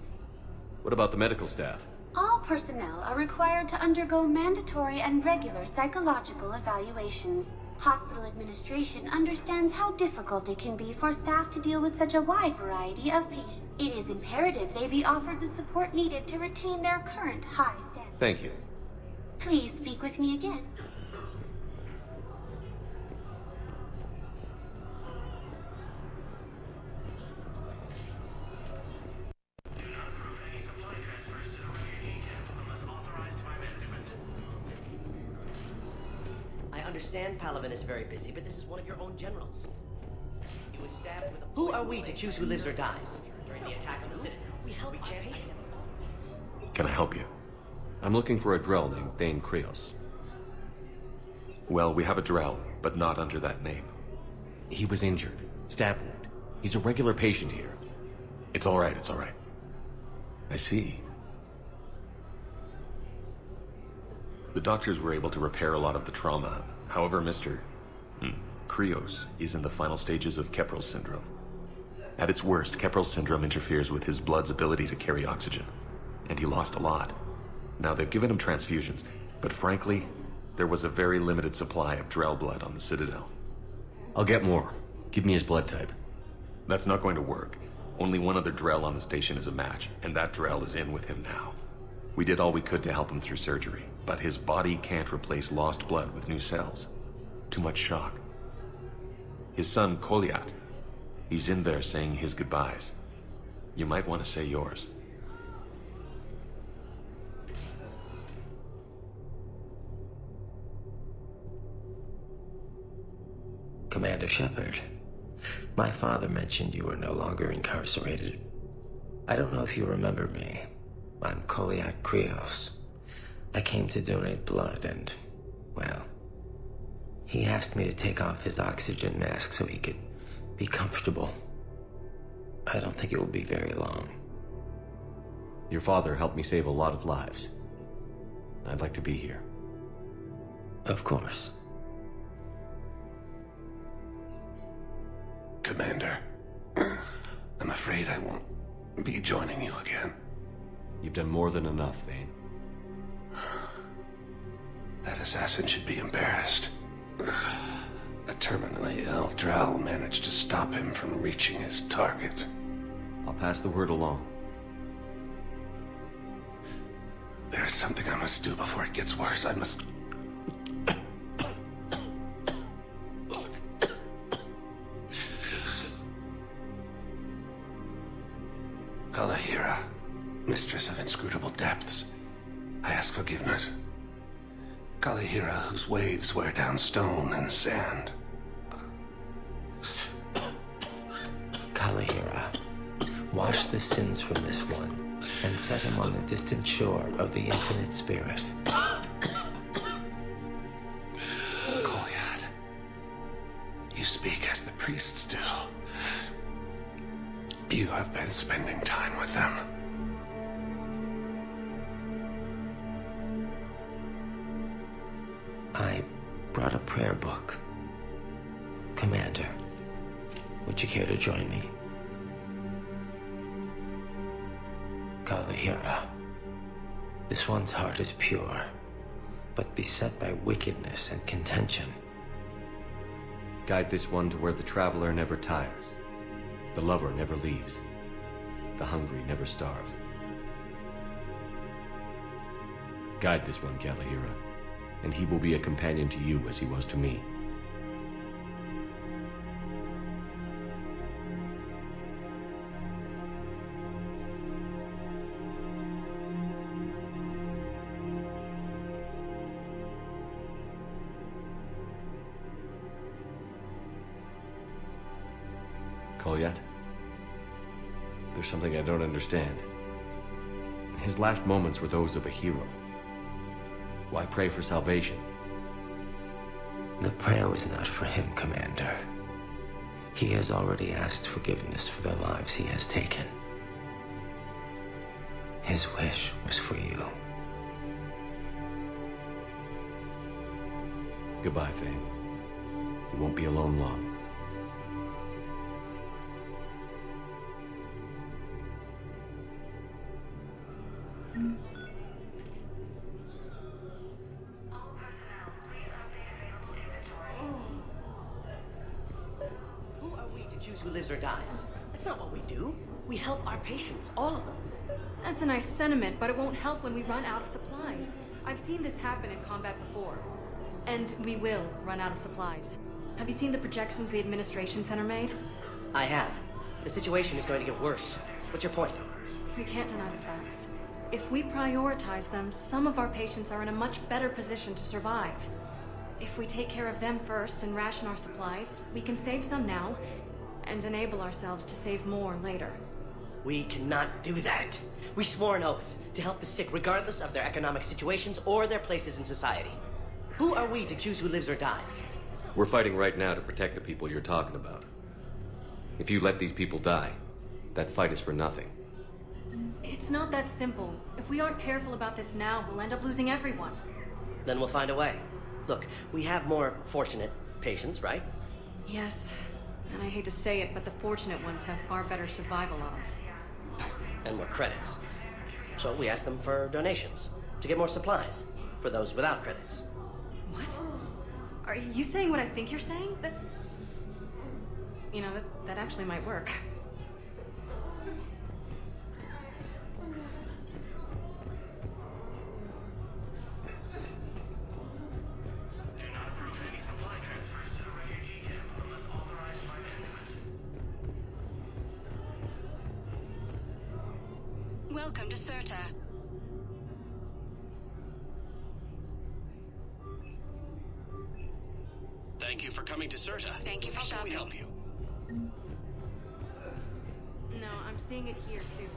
What about the medical staff? All personnel are required to undergo mandatory and regular psychological evaluations. Hospital administration understands how difficult it can be for staff to deal with such a wide variety of patients. It is imperative they be offered the support needed to retain their current high standards. Thank you. Please speak with me again. I understand Palaven is very busy, but this is one of your own generals. He was stabbed with a... Who are we to choose who lives or dies? During the attack on the Citadel, we help our patients. Can I help you? I'm looking for a Drell named Thane Krios. Well, we have a Drell, but not under that name. He was injured. Stab wound. He's a regular patient here. It's all right, it's all right. I see. The doctors were able to repair a lot of the trauma. However, Mr. Krios is in the final stages of Keprel syndrome. At its worst, Keprel syndrome interferes with his blood's ability to carry oxygen, and he lost a lot. Now, they've given him transfusions, but frankly, there was a very limited supply of Drell blood on the Citadel. I'll get more. Give me his blood type. That's not going to work. Only one other Drell on the station is a match, and that Drell is in with him now. We did all we could to help him through surgery, but his body can't replace lost blood with new cells. Too much shock. His son, Koliat, he's in there saying his goodbyes. You might want to say yours. Commander Shepard, my father mentioned you were no longer incarcerated. I don't know if you remember me. I'm Koliak Krios. I came to donate blood and, well, he asked me to take off his oxygen mask so he could be comfortable. I don't think it will be very long. Your father helped me save a lot of lives. I'd like to be here. Of course. Commander, I'm afraid I won't be joining you again. You've done more than enough, Thane. That assassin should be embarrassed. A terminally ill Drow managed to stop him from reaching his target. I'll pass the word along. There's something I must do before it gets worse. I must... Kalahira, mistress of inscrutable depths, I ask forgiveness. Kalahira, whose waves wear down stone and sand. Kalahira, wash the sins from this one, and set him on the distant shore of the infinite spirit. Kolyat, you speak as the priests do. You have been spending time with them. I brought a prayer book. Commander, would you care to join me? Kalahira, this one's heart is pure, but beset by wickedness and contention. Guide this one to where the traveler never tires, the lover never leaves, the hungry never starve. Guide this one, Kalahira, and he will be a companion to you as he was to me. Kolyat? There's something I don't understand. His last moments were those of a hero. Why pray for salvation? The prayer was not for him, Commander. He has already asked forgiveness for the lives he has taken. His wish was for you. Goodbye, Thane. You won't be alone long. Who are we to choose who lives or dies? That's not what we do. We help our patients, all of them. That's a nice sentiment, but it won't help when we run out of supplies. I've seen this happen in combat before. And we will run out of supplies. Have you seen the projections the administration center made? I have. The situation is going to get worse. What's your point? We can't deny the facts. If we prioritize them, some of our patients are in a much better position to survive. If we take care of them first and ration our supplies, we can save some now, and enable ourselves to save more later. We cannot do that. We swore an oath to help the sick regardless of their economic situations or their places in society. Who are we to choose who lives or dies? We're fighting right now to protect the people you're talking about. If you let these people die, that fight is for nothing. It's not that simple. If we aren't careful about this now, we'll end up losing everyone. Then we'll find a way. Look, we have more fortunate patients, right? Yes. And I hate to say it, but the fortunate ones have far better survival odds. And more credits. So we ask them for donations, to get more supplies, for those without credits. What? Are you saying what I think you're saying? That's... You know, that actually might work. Welcome to Serta. Thank you for coming to Serta. Thank you for How shopping. can we help you? No, I'm seeing it here too.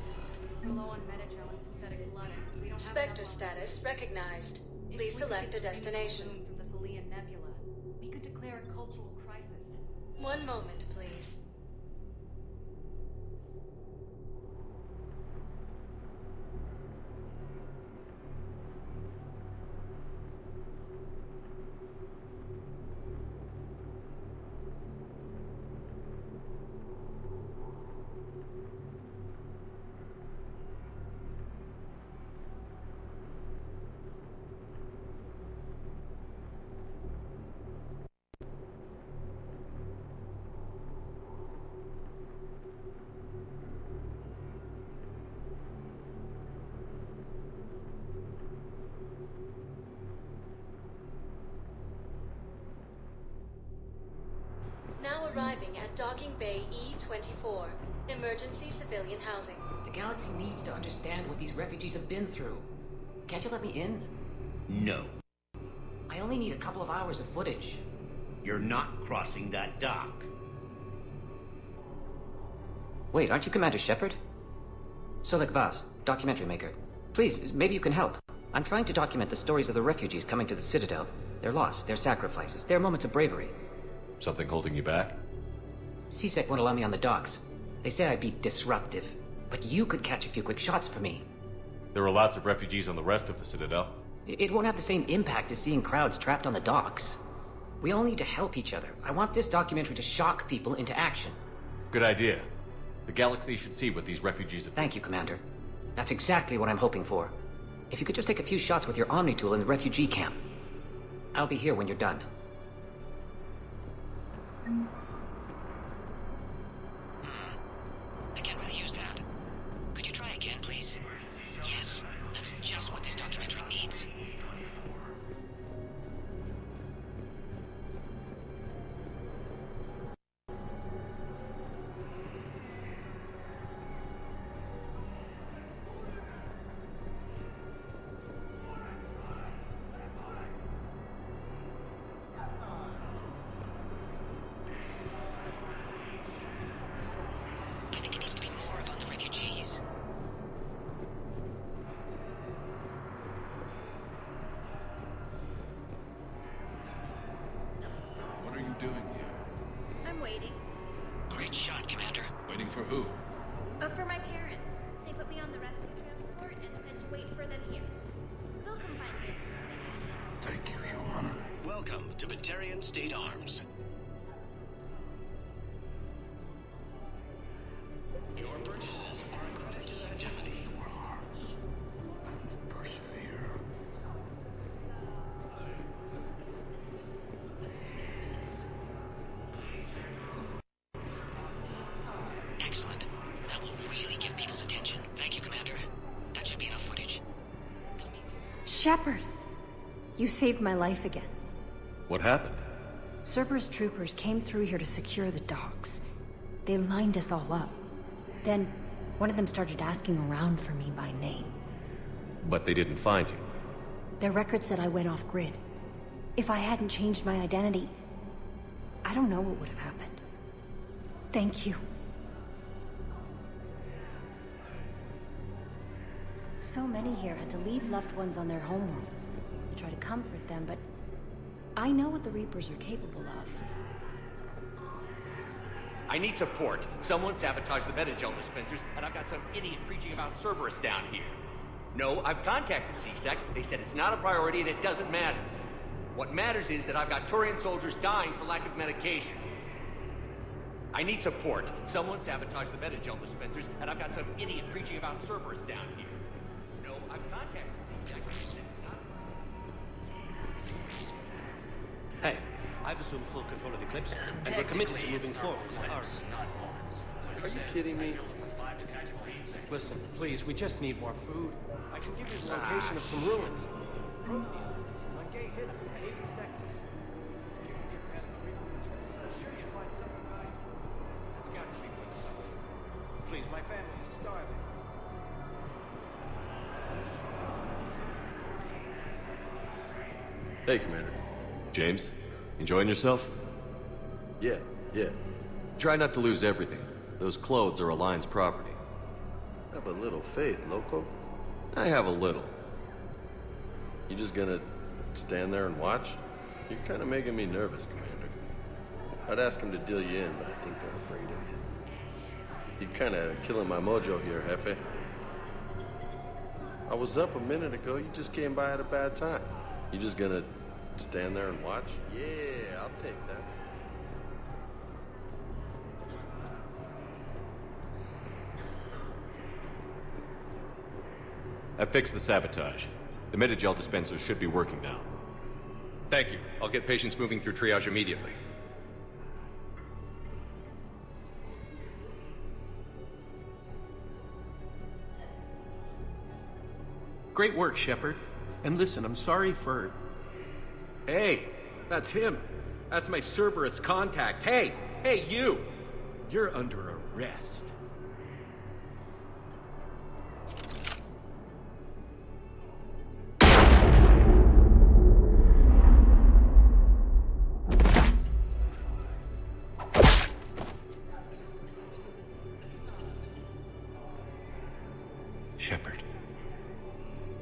We're low on metagel and synthetic blood. We don't have Spectre enough status recognized. Please select a destination. From the Salian Nebula, we could declare a cultural crisis. One moment, please. arriving at Docking Bay E24, emergency civilian housing. The galaxy needs to understand what these refugees have been through. Can't you let me in? No. I only need a couple of hours of footage. You're not crossing that dock. Wait, aren't you Commander Shepard? Solek Vaz, documentary maker. Please, maybe you can help. I'm trying to document the stories of the refugees coming to the Citadel. Their loss, their sacrifices, their moments of bravery. Something holding you back? CSEC won't allow me on the docks. They say I'd be disruptive. But you could catch a few quick shots for me. There are lots of refugees on the rest of the Citadel. It won't have the same impact as seeing crowds trapped on the docks. We all need to help each other. I want this documentary to shock people into action. Good idea. The galaxy should see what these refugees have... Thank you, Commander. That's exactly what I'm hoping for. If you could just take a few shots with your Omni tool in the refugee camp. I'll be here when you're done. I can't really use that. Could you try again, please? Yes, that's just what this documentary needs. I think it needs to be more about the refugees. What are you doing here? I'm waiting. Great shot, Commander. Waiting for who? For my parents. They put me on the rescue transport and said to wait for them here. They'll come find me. Thank you, human. Welcome to Batarian State Arms. Your purchases are accredited to that Gemini. Persevere. Excellent. That will really get people's attention. Thank you, Commander. That should be enough footage. Shepard! You saved my life again. What happened? Cerberus troopers came through here to secure the docks. They lined us all up. Then, one of them started asking around for me by name. But they didn't find you. Their record said I went off-grid. If I hadn't changed my identity, I don't know what would have happened. Thank you. So many here had to leave loved ones on their homeworlds. I try to comfort them, but I know what the Reapers are capable of. I need support. Someone sabotaged the Metagel dispensers, and I've got some idiot preaching about Cerberus down here. No, I've contacted CSEC. They said it's not a priority and it doesn't matter. What matters is that I've got Turian soldiers dying for lack of medication. I need support. Someone sabotaged the Metagel dispensers, and I've got some idiot preaching about Cerberus down here. No, I've contacted CSEC. Hey, I've assumed full control of Eclipse, and we're committed to moving forward. Are you kidding me? Listen, please, we just need more food. I can give you the location of some ruins. On Gay Hidden, Hades Nexus. If you can get past the returns, I'm sure you'll find something valuable. It's got to be worth something. Please, my family is starving. Hey, Commander. James, enjoying yourself? Yeah. Try not to lose everything. Those clothes are Alliance property. Have a little faith, loco. I have a little. You just gonna stand there and watch? You're kind of making me nervous, Commander. I'd ask them to deal you in, but I think they're afraid of you. You're kind of killing my mojo here, Jefe. I was up a minute ago. You just came by at a bad time. You just gonna stand there and watch? Yeah, I'll take that. I fixed the sabotage. The Metagel dispensers should be working now. Thank you. I'll get patients moving through triage immediately. Great work, Shepard. And listen, I'm sorry for... Hey, that's him. That's my Cerberus contact. Hey, Hey, you! You're under arrest.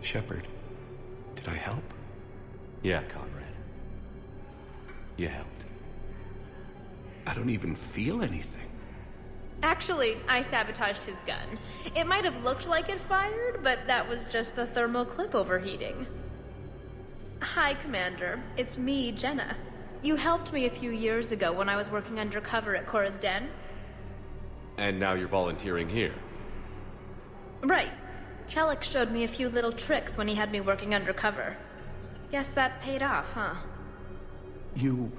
Shepard, did I help? Yeah, Conrad. You helped. I don't even feel anything. Actually, I sabotaged his gun. It might have looked like it fired, but that was just the thermal clip overheating. Hi, Commander. It's me, Jenna. You helped me a few years ago when I was working undercover at Cora's Den. And now you're volunteering here. Right. Chelik showed me a few little tricks when he had me working undercover. Guess that paid off, huh? You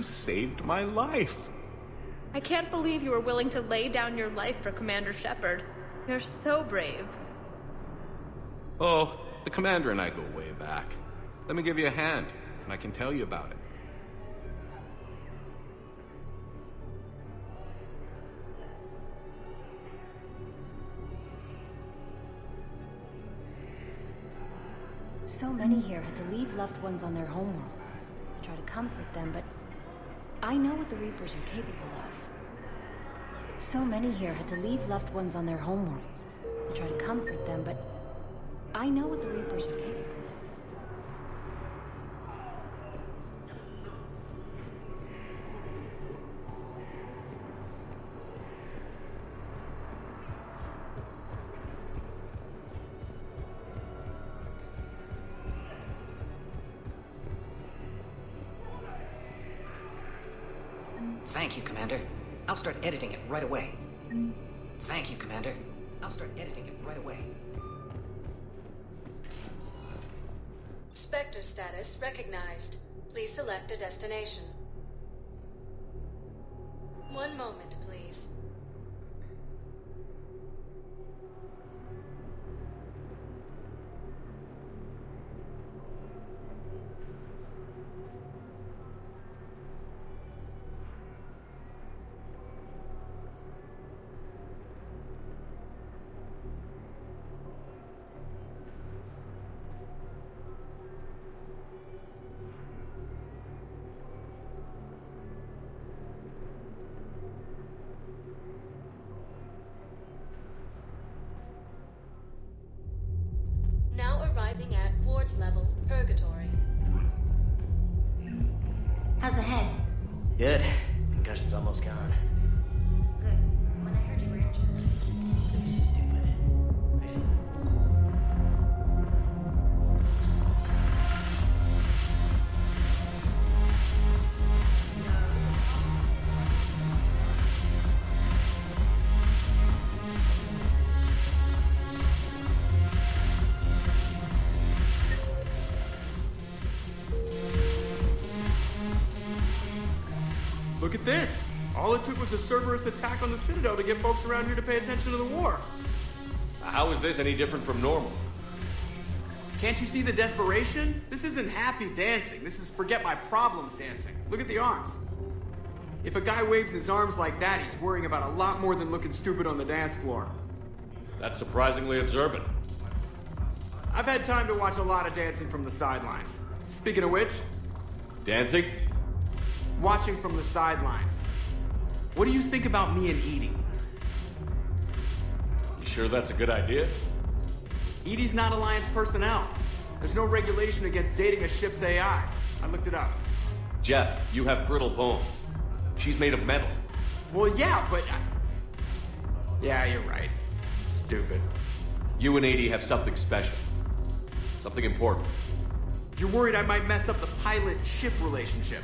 saved my life. I can't believe you were willing to lay down your life for Commander Shepard. You're so brave. Oh, the Commander and I go way back. Let me give you a hand, and I can tell you about it. So many here had to leave loved ones on their homeworlds. I try to comfort them, but I know what the Reapers are capable of. So many here had to leave loved ones on their homeworlds. I try to comfort them, but I know what the Reapers are capable of. Thank you, Commander. I'll start editing it right away. Thank you, Commander. I'll start editing it right away. Spectre status recognized. Please select a destination. One moment, please. Now arriving at ward level purgatory. How's the head? Good. Concussion's almost gone. Good. When I heard you were injured. Look at this! All it took was a Cerberus attack on the Citadel to get folks around here to pay attention to the war. How is this any different from normal? Can't you see the desperation? This isn't happy dancing. This is forget my problems dancing. Look at the arms. If a guy waves his arms like that, he's worrying about a lot more than looking stupid on the dance floor. That's surprisingly observant. I've had time to watch a lot of dancing from the sidelines. Speaking of which... Dancing? Watching from the sidelines. What do you think about me and Edie? You sure that's a good idea? Edie's not Alliance personnel. There's no regulation against dating a ship's AI. I looked it up. Jeff, you have brittle bones. She's made of metal. Well, yeah, but... Yeah, you're right. Stupid. You and Edie have something special. Something important. You're worried I might mess up the pilot-ship relationship.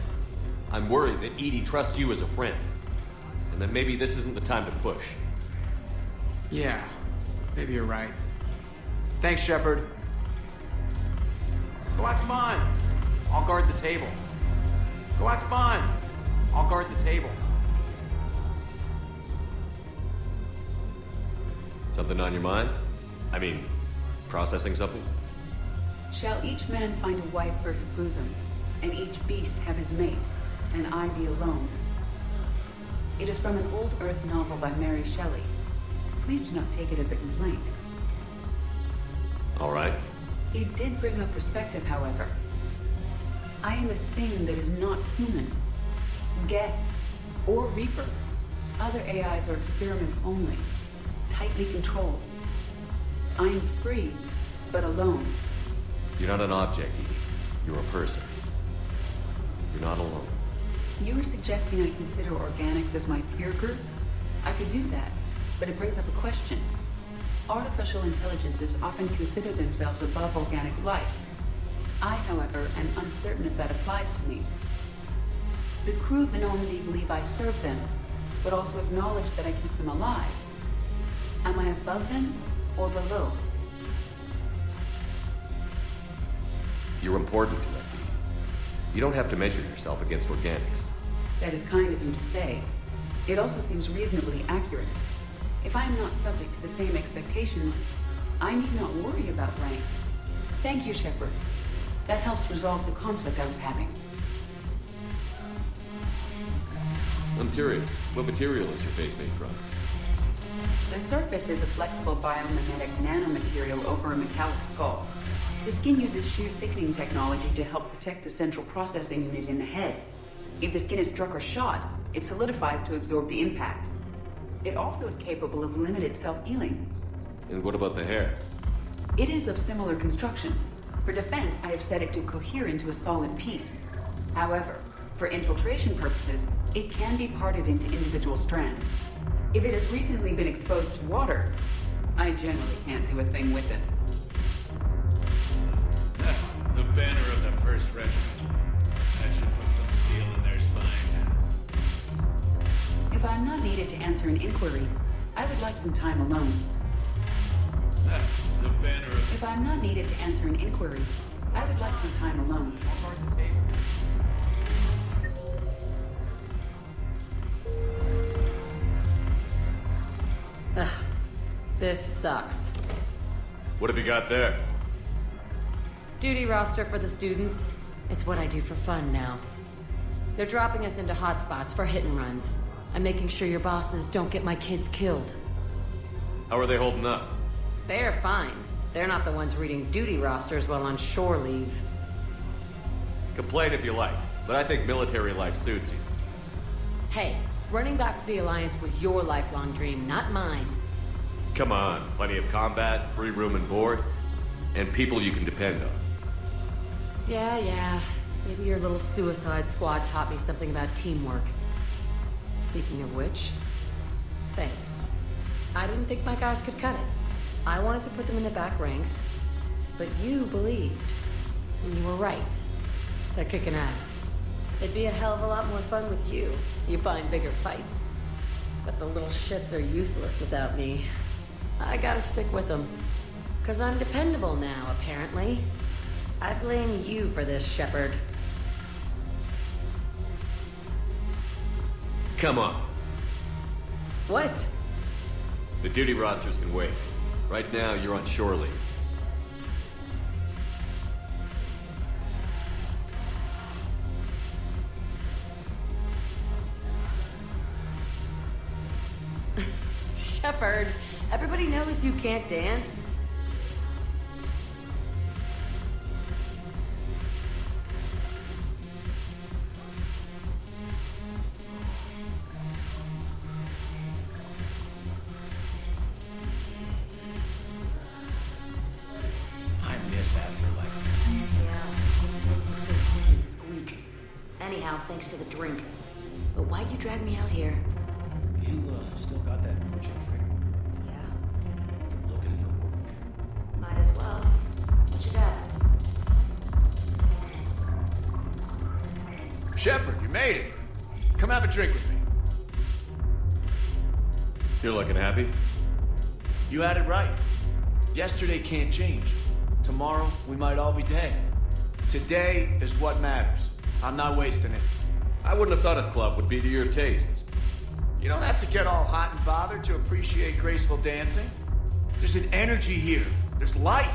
I'm worried that Edie trusts you as a friend. And that maybe this isn't the time to push. Yeah, maybe you're right. Thanks, Shepard. Go have fun. I'll guard the table. Go have fun. I'll guard the table. Something on your mind? I mean, processing something? Shall each man find a wife for his bosom, and each beast have his mate, and I be alone? It is from an old Earth novel by Mary Shelley. Please do not take it as a complaint. All right. It did bring up perspective, however. I am a thing that is not human. Geth or Reaper. Other AIs are experiments only, tightly controlled. I am free, but alone. You're not an object, Edie. You're a person. You're not alone. You are suggesting I consider organics as my peer group? I could do that, but it brings up a question. Artificial intelligences often consider themselves above organic life. I, however, am uncertain if that applies to me. The crew of the Normandy believe I serve them, but also acknowledge that I keep them alive. Am I above them or below? You're important to us, Edie. You don't have to measure yourself against organics. That is kind of you to say. It also seems reasonably accurate. If I am not subject to the same expectations, I need not worry about rank. Thank you, Shepard. That helps resolve the conflict I was having. I'm curious, what material is your face made from? The surface is a flexible biomimetic nanomaterial over a metallic skull. The skin uses shear thickening technology to help protect the central processing unit in the head. If the skin is struck or shot, it solidifies to absorb the impact. It also is capable of limited self-healing. And what about the hair? It is of similar construction. For defense, I have set it to cohere into a solid piece. However, for infiltration purposes, it can be parted into individual strands. If it has recently been exposed to water, I generally can't do a thing with it. The banner of the 1st Regiment. That should put some steel in their spine. If I'm not needed to answer an inquiry, I would like some time alone. The banner of... If I'm not needed to answer an inquiry, I would like some time alone. Ugh, this sucks. What have you got there? Duty roster for the students. It's what I do for fun now. They're dropping us into hotspots for hit and runs. I'm making sure your bosses don't get my kids killed. How are they holding up? They're fine. They're not the ones reading duty rosters while on shore leave. Complain if you like, but I think military life suits you. Hey, running back to the Alliance was your lifelong dream, not mine. Come on, plenty of combat, free room and board, and people you can depend on. Yeah. Maybe your little suicide squad taught me something about teamwork. Speaking of which, thanks. I didn't think my guys could cut it. I wanted to put them in the back ranks, but you believed. And you were right. They're kicking ass. It'd be a hell of a lot more fun with you. You find bigger fights. But the little shits are useless without me. I gotta stick with them. 'Cause I'm dependable now, apparently. I blame you for this, Shepard. Come on. What? The duty rosters can wait. Right now, you're on shore leave. Shepard, everybody knows you can't dance. Anyhow, thanks for the drink. But why'd you drag me out here? You, still got that imaging trigger? Yeah. Looking for work. Might as well. What you got? Shepard, you made it. Come have a drink with me. You're looking happy? You had it right. Yesterday can't change. Tomorrow, we might all be dead. Today is what matters. I'm not wasting it. I wouldn't have thought a club would be to your tastes. You don't have to get all hot and bothered to appreciate graceful dancing. There's an energy here. There's life.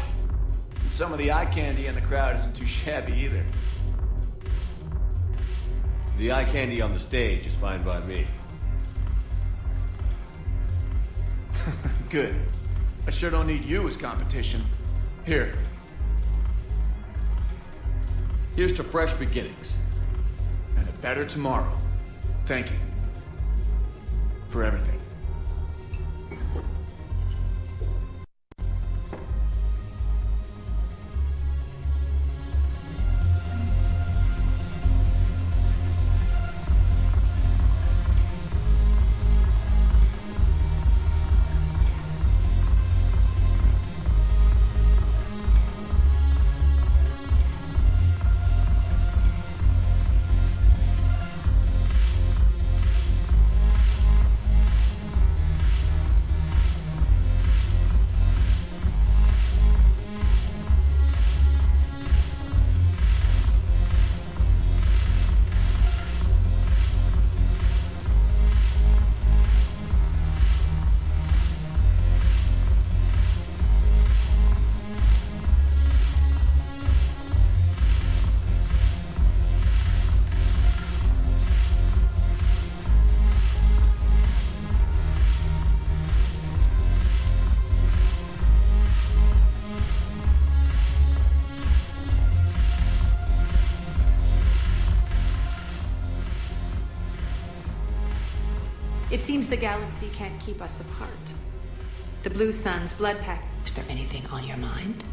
And some of the eye candy in the crowd isn't too shabby either. The eye candy on the stage is fine by me. Good. I sure don't need you as competition. Here. Here's to fresh beginnings. And a better tomorrow. Thank you. For everything. It seems the galaxy can't keep us apart. The Blue Sun's blood pact. Is there anything on your mind?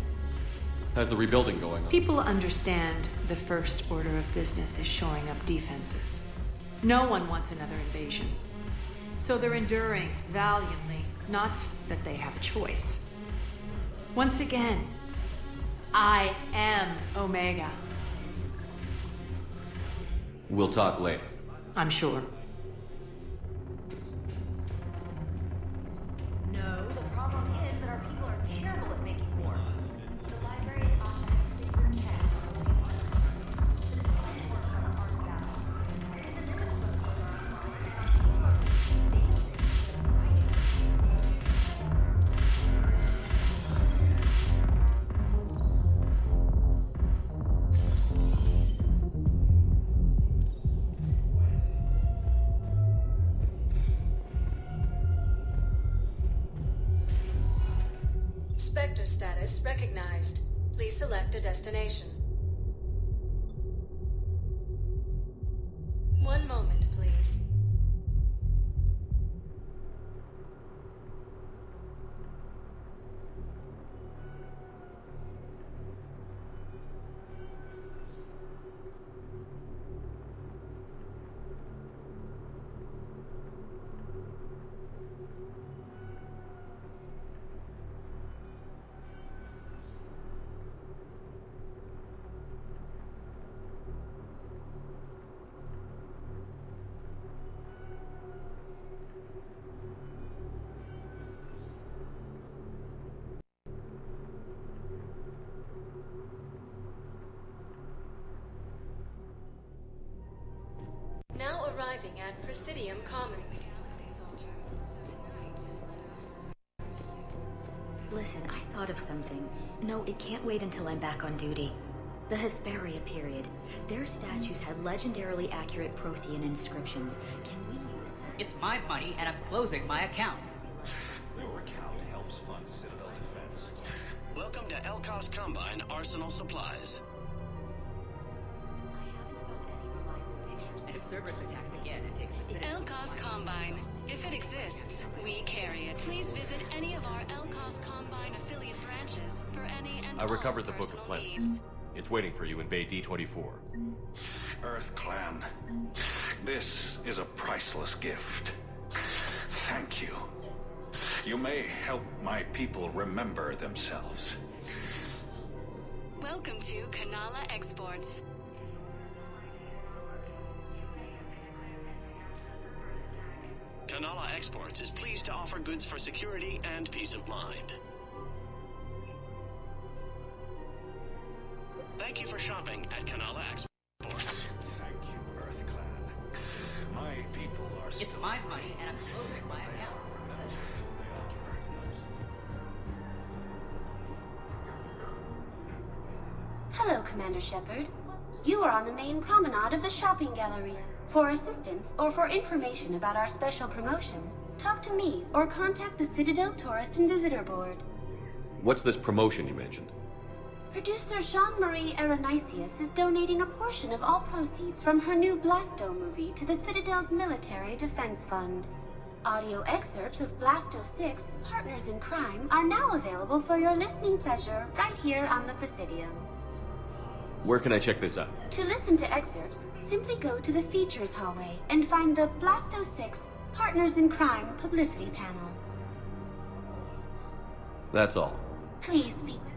How's the rebuilding going on? People understand the first order of business is shoring up defenses. No one wants another invasion. So they're enduring valiantly, not that they have a choice. Once again, I am Omega. We'll talk later. I'm sure. No, the problem is that our people are terrible at making war. The library often has bigger tech. Spectre status recognized. Please select a destination. One moment, please. Now arriving at Presidium Commons. Listen, I thought of something. No, it can't wait until I'm back on duty. The Hesperia period. Their statues had legendarily accurate Prothean inscriptions. Can we use that? It's my money, and I'm closing my account. Your account helps fund Citadel defense. Welcome to Elkos Combine Arsenal Supplies. And if Cerberus attacks again, it takes the city. Elkos Combine. If it exists, we carry it. Please visit any of our Elkos Combine affiliate branches for any and I recovered the all Book of personal Planets. needs. It's waiting for you in Bay D24. Earth Clan, this is a priceless gift. Thank you. You may help my people remember themselves. Welcome to Kanala Exports. Kanala Exports is pleased to offer goods for security and peace of mind. Thank you for shopping at Kanala Exports. Thank you, Earth Clan. My people are... It's my money, and I'm closing my account. Hello, Commander Shepard. You are on the main promenade of the shopping gallery. For assistance or for information about our special promotion, talk to me or contact the Citadel Tourist and Visitor Board. What's this promotion you mentioned? Producer Jean-Marie Aronisius is donating a portion of all proceeds from her new Blasto movie to the Citadel's Military Defense Fund. Audio excerpts of Blasto 6, Partners in Crime, are now available for your listening pleasure right here on the Presidium. Where can I check this out? To listen to excerpts, simply go to the features hallway and find the Blasto 6, Partners in Crime publicity panel. That's all. Please speak with...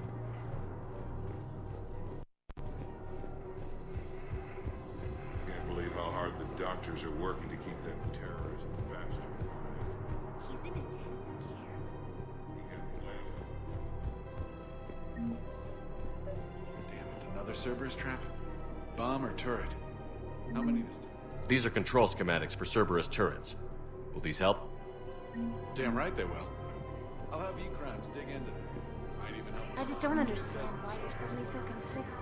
Can't believe how hard the doctors are working to keep that terrorist bastard alive. He's in intensive Damn it, another Cerberus trap? Bomb or turret? How many this time? These are control schematics for Cerberus turrets. Will these help? Damn right they will. I'll have E-Crimes dig into them. Might even help. I just don't understand why you're suddenly so conflicted.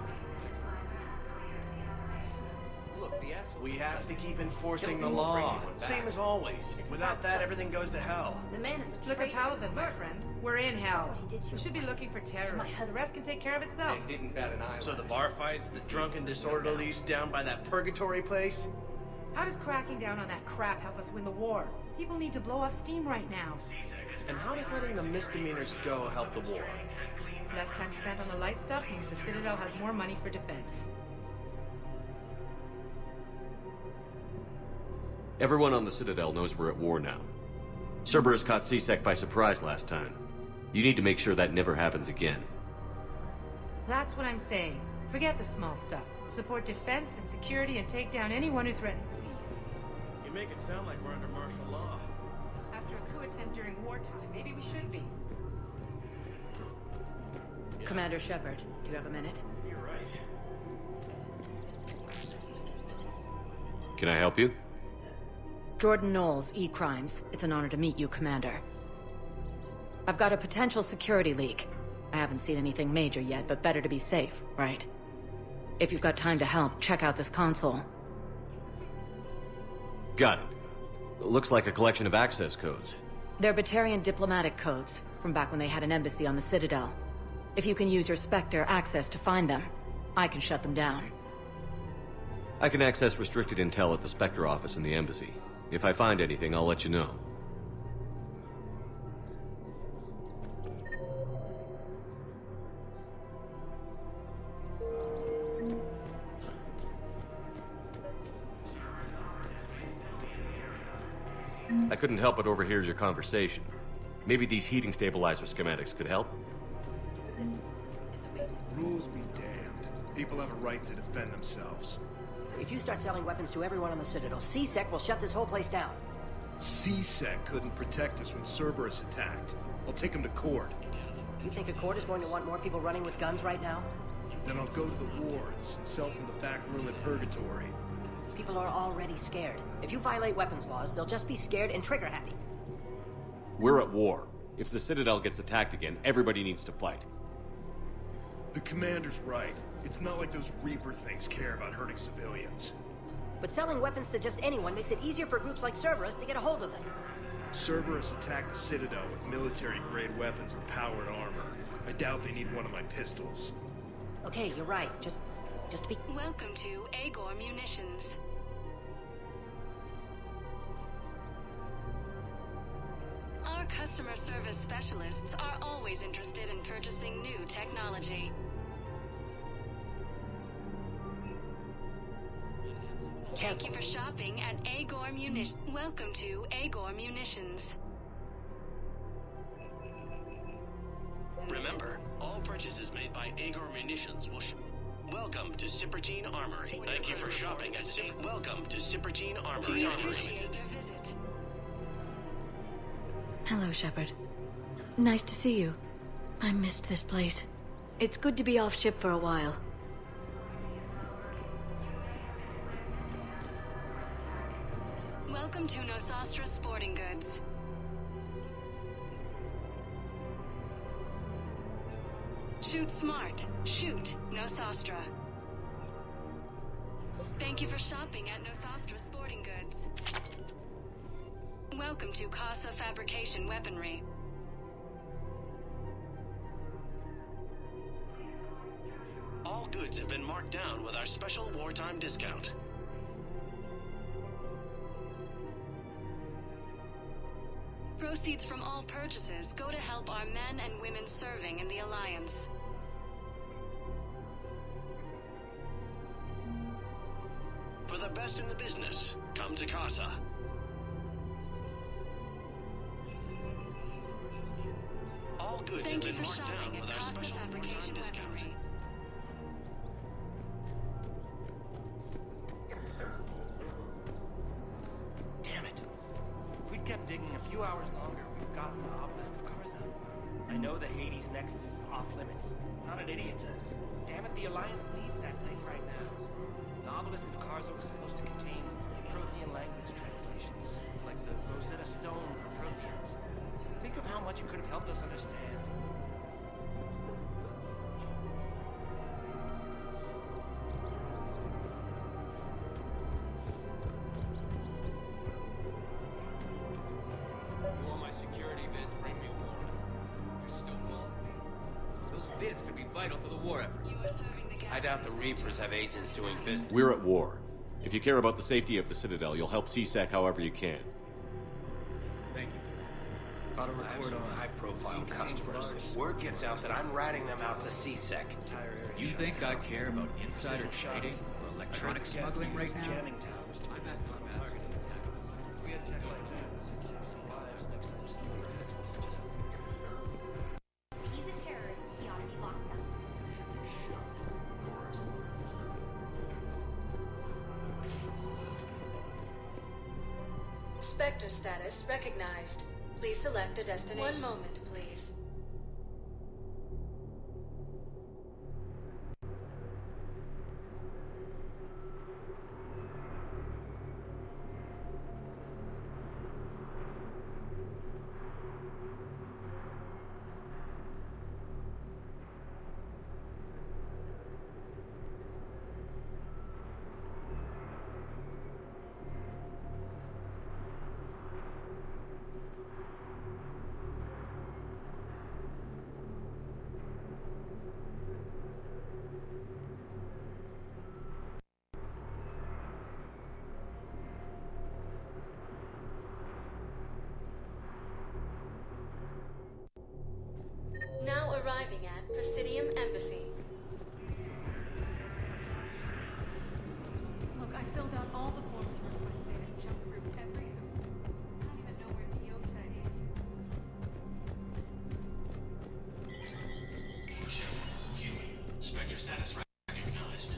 We have to keep enforcing the law. Same as always. Without that, everything goes to hell. The man is a Look at traitor. Paladin, my friend. We're in hell. We should be looking for terrorists. The rest can take care of itself. They didn't bat an eye. So the bar fights, the drunken disorderlies down by that purgatory place? How does cracking down on that crap help us win the war? People need to blow off steam right now. And how does letting the misdemeanors go help the war? Less time spent on the light stuff means the Citadel has more money for defense. Everyone on the Citadel knows we're at war now. Cerberus caught C-Sec by surprise last time. You need to make sure that never happens again. That's what I'm saying. Forget the small stuff. Support defense and security and take down anyone who threatens the peace. You make it sound like we're under martial law. After a coup attempt during wartime, maybe we should be. Commander Shepard, do you have a minute? You're right. Can I help you? Jordan Knowles, E-Crimes. It's an honor to meet you, Commander. I've got a potential security leak. I haven't seen anything major yet, but better to be safe, right? If you've got time to help, check out this console. Got it. Looks like a collection of access codes. They're Batarian diplomatic codes, from back when they had an embassy on the Citadel. If you can use your Spectre access to find them, I can shut them down. I can access restricted intel at the Spectre office in the embassy. If I find anything, I'll let you know. I couldn't help but overhear your conversation. Maybe these heating stabilizer schematics could help? Rules be damned. People have a right to defend themselves. If you start selling weapons to everyone on the Citadel, C-Sec will shut this whole place down. C-Sec couldn't protect us when Cerberus attacked. I'll take him to court. You think a court is going to want more people running with guns right now? Then I'll go to the wards and sell from the back room at Purgatory. People are already scared. If you violate weapons laws, they'll just be scared and trigger happy. We're at war. If the Citadel gets attacked again, everybody needs to fight. The commander's right. It's not like those Reaper things care about hurting civilians. But selling weapons to just anyone makes it easier for groups like Cerberus to get a hold of them. Cerberus attacked the Citadel with military-grade weapons or powered armor. I doubt they need one of my pistols. Okay, you're right. Just be... Welcome to Agor Munitions. Our customer service specialists are always interested in purchasing new technology. Thank you for shopping at Agor Munitions. Welcome to Agor Munitions. Remember, all purchases made by Agor Munitions will Welcome to Cipertine Armory. Thank you for shopping at Welcome to Cipertine Armory. We appreciate your visit. Hello, Shepard. Nice to see you. I missed this place. It's good to be off ship for a while. Welcome to Nosastra Sporting Goods. Shoot smart. Shoot Nosastra. Thank you for shopping at Nosastra Sporting Goods. Welcome to Casa Fabrication Weaponry. All goods have been marked down with our special wartime discount. Proceeds from all purchases go to help our men and women serving in the Alliance. For the best in the business, come to Casa. All goods Thank have you been for marked down shopping at with our Casa special Fabrication wartime discount. Weaponry. Damn it. If we'd kept digging a few hours longer, we'd gotten the obelisk of Karza. I know the Hades Nexus is off limits. I'm not an idiot. Damn it, the Alliance needs that thing right now. The obelisk of Karza was supposed to contain Prothean language translations, like the Rosetta Stone for Protheans. Think of how much it could have helped us understand. Before my security vids bring me warning. You're still welcome. Those vids could be vital to the war effort. I doubt the Reapers have agents doing business. We're at war. If you care about the safety of the Citadel, you'll help CSEC however you can. Thank you. I have some high-profile customers. Word gets out that I'm ratting them out to CSEC. You think I care about insider trading or electronic smuggling right now? Jamming towers. I'm at targets and tactics. We had tech like that. Some lives next time somebody tests us. He's a terrorist. He ought to be locked up. Spectre status recognized. Please select a destination. One moment, please. Now arriving at Presidium Embassy. Look, I filled out all the forms requested and jumped through every hoop. I don't even know where Iota is. Spectre status recognized.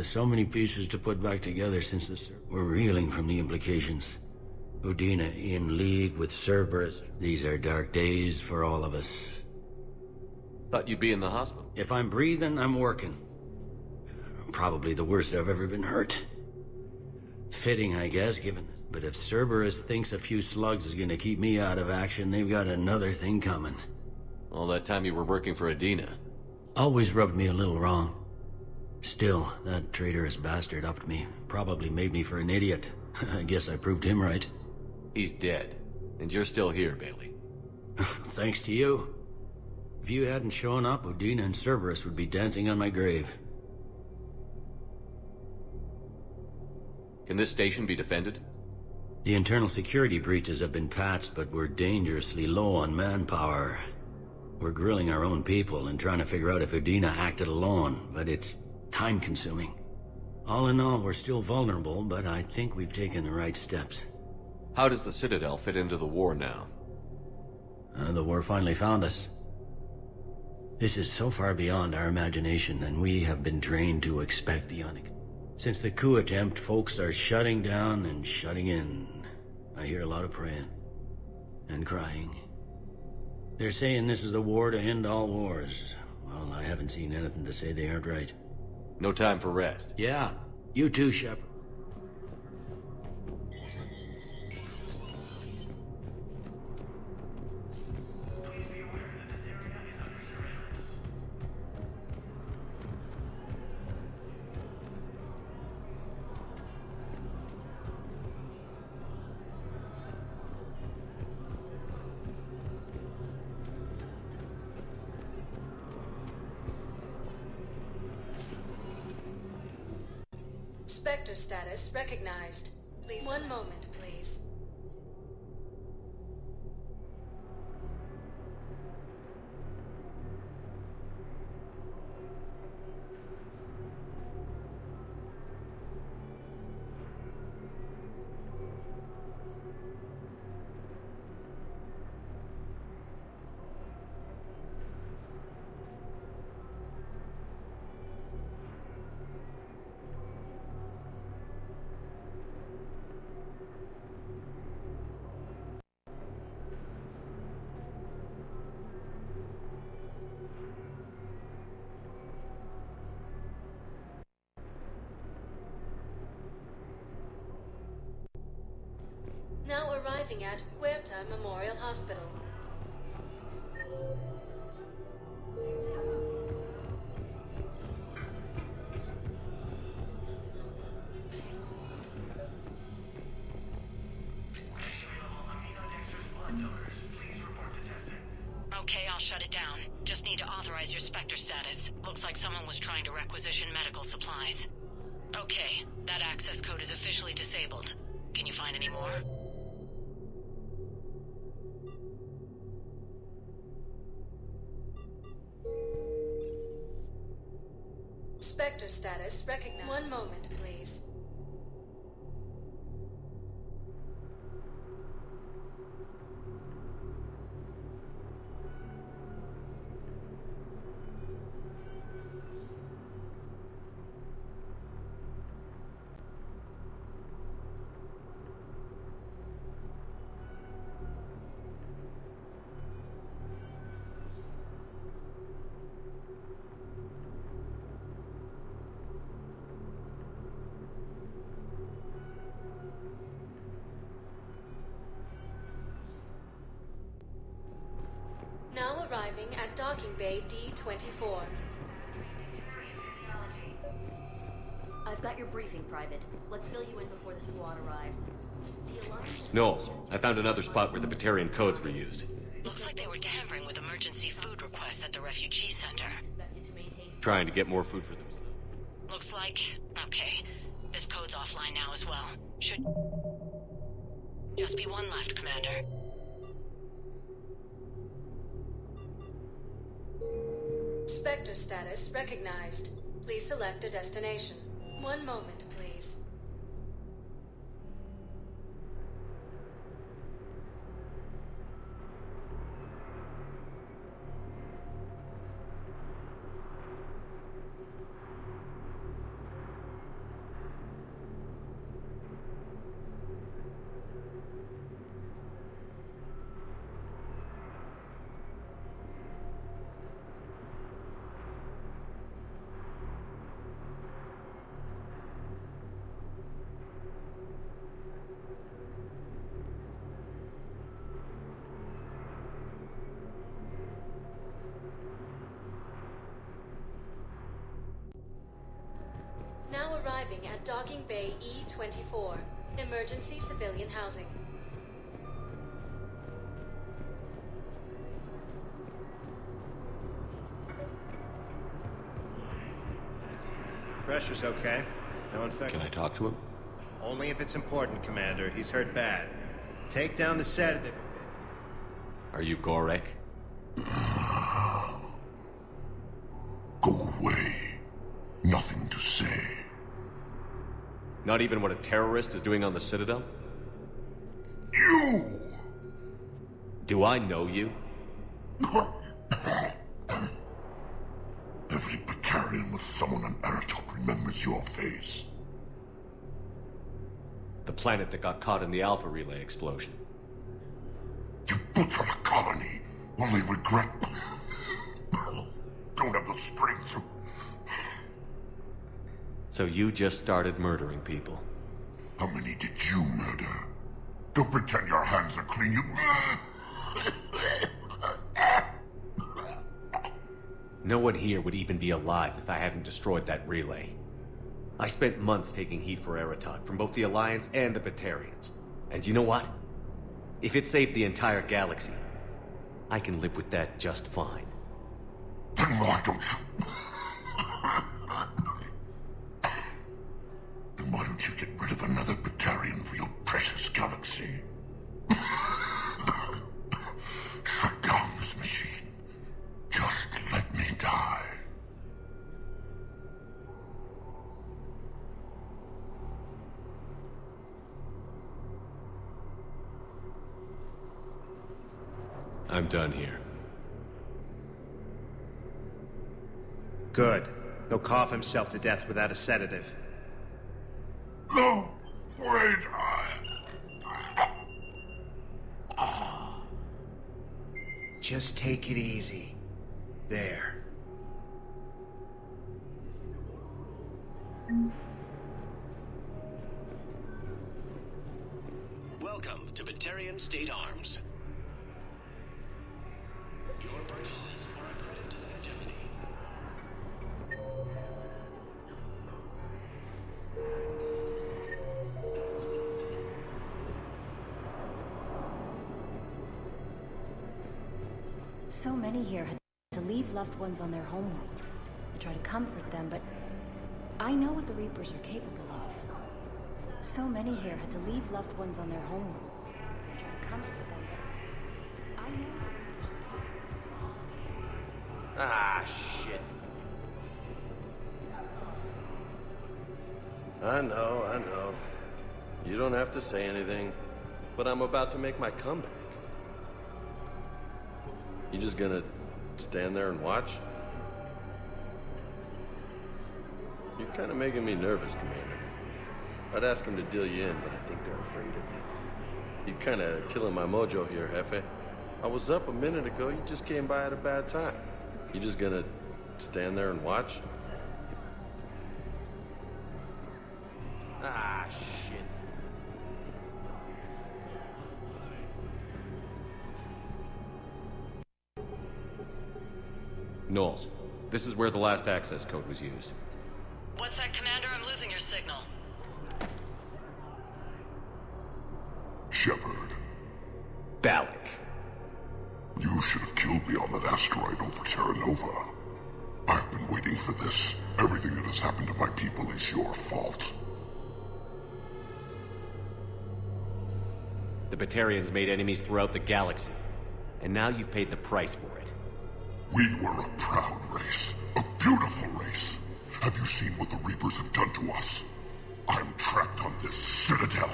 So many pieces to put back together since we're reeling from the implications. Udina in league with Cerberus. These are dark days for all of us. Thought you'd be in the hospital. If I'm breathing, I'm working. Probably the worst I've ever been hurt. Fitting, I guess, given this. But if Cerberus thinks a few slugs is gonna keep me out of action, they've got another thing coming. All that time you were working for Udina. Always rubbed me a little wrong. Still, that traitorous bastard upped me. Probably made me for an idiot. I guess I proved him right. He's dead. And you're still here, Bailey. Thanks to you. If you hadn't shown up, Udina and Cerberus would be dancing on my grave. Can this station be defended? The internal security breaches have been patched, but we're dangerously low on manpower. We're grilling our own people and trying to figure out if Udina acted alone, but it's time-consuming. All in all, we're still vulnerable, but I think we've taken the right steps. How does the Citadel fit into the war now? The war finally found us. This is so far beyond our imagination, and we have been trained to expect the unexpected. Since the coup attempt, folks are shutting down and shutting in. I hear a lot of praying. And crying. They're saying this is the war to end all wars. Well, I haven't seen anything to say they aren't right. No time for rest. Yeah, you too, Shepard. Spectre status recognized. Please, one moment, please. Now arriving at Huerta Memorial Hospital. Okay, I'll shut it down. Just need to authorize your Spectre status. Looks like someone was trying to requisition medical supplies. Okay, that access code is officially disabled. Can you find any more? Spectre status recognized. One moment, please. Now arriving at Docking Bay D-24. I've got your briefing, Private. Let's fill you in before the squad arrives. The Alliance... Knowles, I found another spot where the Batarian codes were used. Looks like they were tampering with emergency food requests at the refugee center. Trying to get more food for themselves. Looks like... Okay. This code's offline now as well. Should... just be one left, Commander. Spectre status recognized. Please select a destination. One moment, please. Now arriving at Docking Bay E-24. Emergency civilian housing. Pressure's okay. No infection. Can I talk to him? Only if it's important, Commander. He's hurt bad. Take down the sedative. Are you Gorek? Go away. Nothing to say. Not even what a terrorist is doing on the Citadel? You! Do I know you? Every Batarian with someone on Aratok remembers your face. The planet that got caught in the Alpha Relay explosion. You butchered a colony, only regret. Don't have the strength to... So you just started murdering people. How many did you murder? Don't pretend your hands are clean, you... No one here would even be alive if I hadn't destroyed that relay. I spent months taking heat for Aratok from both the Alliance and the Batarians. And you know what? If it saved the entire galaxy, I can live with that just fine. Then why don't you... Then why don't you get rid of another Batarian for your precious galaxy? Shut down this machine. Just let me die. I'm done here. Good. He'll cough himself to death without a sedative. No! Wait! Just take it easy. There. Welcome to Batarian State Arms. Your purchases are a credit to the hegemony. So many here had to leave loved ones on their homeworlds. I try to comfort them, but I know what the Reapers are capable of. So many here had to leave loved ones on their homeworlds. I try to comfort them, but I know what the Reapers are capable of. Ah, shit. I know. You don't have to say anything, but I'm about to make my comeback. You just gonna stand there and watch? You're kind of making me nervous, Commander. I'd ask them to deal you in, but I think they're afraid of you. You're kind of killing my mojo here, Jefe. I was up a minute ago, you just came by at a bad time. You just gonna stand there and watch? Ah, shit. Knowles, this is where the last access code was used. What's that, Commander? I'm losing your signal. Shepard. Balak. You should have killed me on that asteroid over Terra Nova. I've been waiting for this. Everything that has happened to my people is your fault. The Batarians made enemies throughout the galaxy, and now you've paid the price for it. We were a proud race. A beautiful race. Have you seen what the Reapers have done to us? I'm trapped on this Citadel.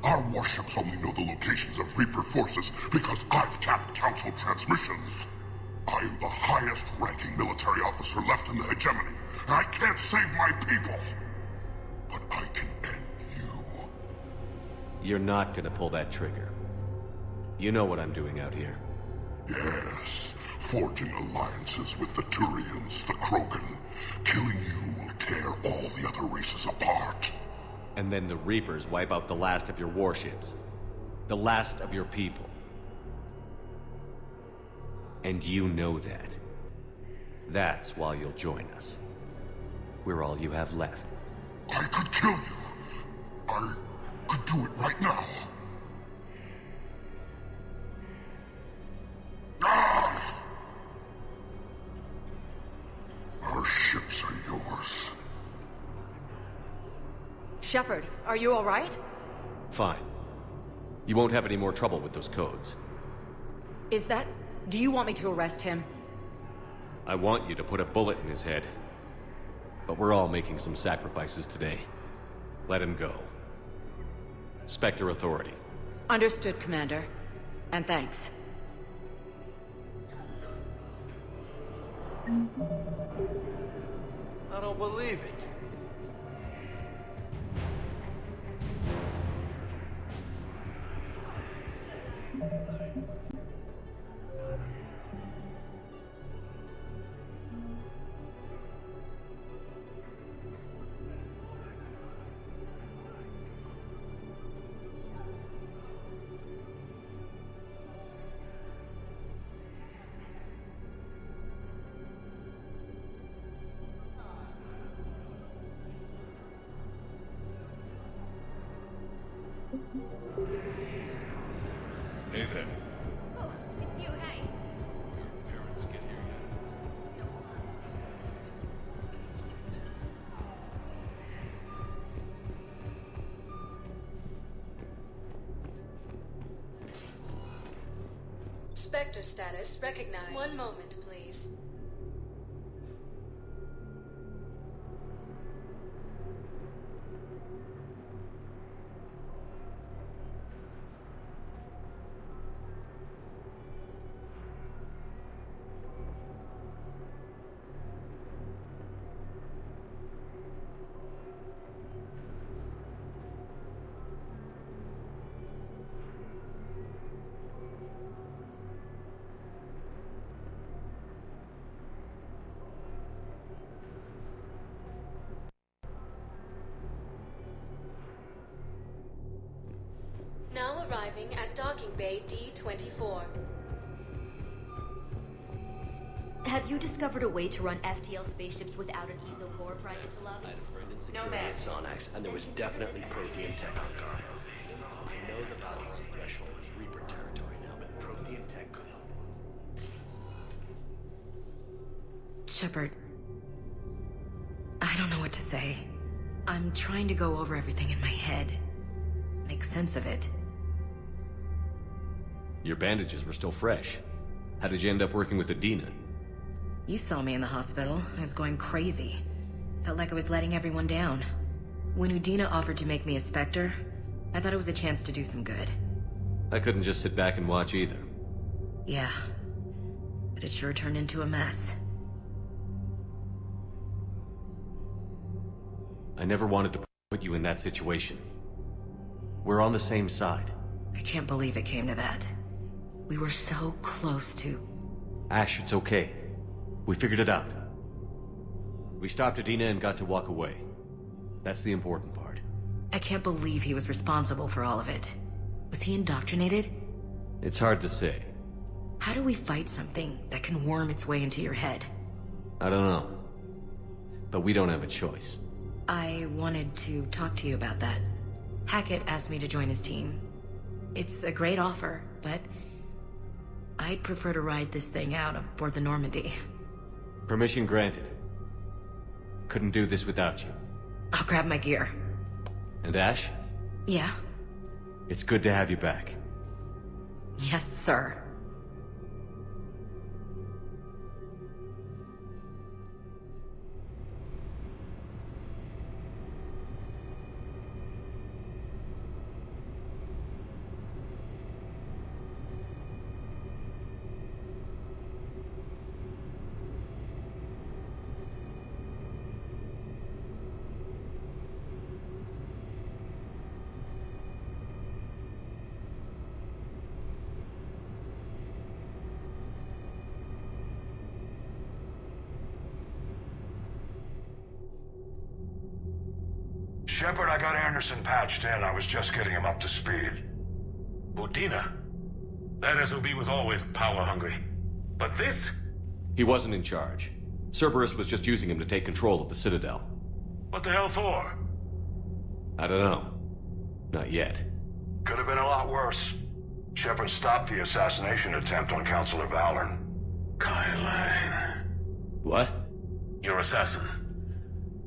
Our warships only know the locations of Reaper forces because I've tapped Council transmissions. I am the highest-ranking military officer left in the hegemony, and I can't save my people. But I can end you. You're not gonna pull that trigger. You know what I'm doing out here. Yes. Forging alliances with the Turians, the Krogan. Killing you will tear all the other races apart. And then the Reapers wipe out the last of your warships. The last of your people. And you know that. That's why you'll join us. We're all you have left. I could kill you. I could do it right now. Ah! Our ships are yours. Shepard, are you alright? Fine. You won't have any more trouble with those codes. Is that... Do you want me to arrest him? I want you to put a bullet in his head. But we're all making some sacrifices today. Let him go. Spectre Authority. Understood, Commander. And thanks. I don't believe it. Hey there. Oh, it's you, hey. Parents get here yet? Spectre status recognized. One moment, please. Now arriving at docking bay D-24. Have you discovered a way to run FTL spaceships without an ESO core, Private Love? I had a friend in security at Sonax, and there was definitely Prothean tech on guard. I know the Valorant threshold is Reaper territory now, but Prothean tech could help. Shepard, I don't know what to say. I'm trying to go over everything in my head. Make sense of it. Your bandages were still fresh. How did you end up working with Adina? You saw me in the hospital. I was going crazy. Felt like I was letting everyone down. When Udina offered to make me a Spectre, I thought it was a chance to do some good. I couldn't just sit back and watch either. Yeah. But it sure turned into a mess. I never wanted to put you in that situation. We're on the same side. I can't believe it came to that. We were so close to... Ash, it's okay. We figured it out. We stopped Adina and got to walk away. That's the important part. I can't believe he was responsible for all of it. Was he indoctrinated? It's hard to say. How do we fight something that can worm its way into your head? I don't know. But we don't have a choice. I wanted to talk to you about that. Hackett asked me to join his team. It's a great offer, but I'd prefer to ride this thing out aboard the Normandy. Permission granted. Couldn't do this without you. I'll grab my gear. And Ash? Yeah? It's good to have you back. Yes, sir. Shepard, I got Anderson patched in. I was just getting him up to speed. Udina? That SOB was always power-hungry. But this? He wasn't in charge. Cerberus was just using him to take control of the Citadel. What the hell for? I don't know. Not yet. Could have been a lot worse. Shepard stopped the assassination attempt on Counselor Valorn. Kai Lang. What? Your assassin.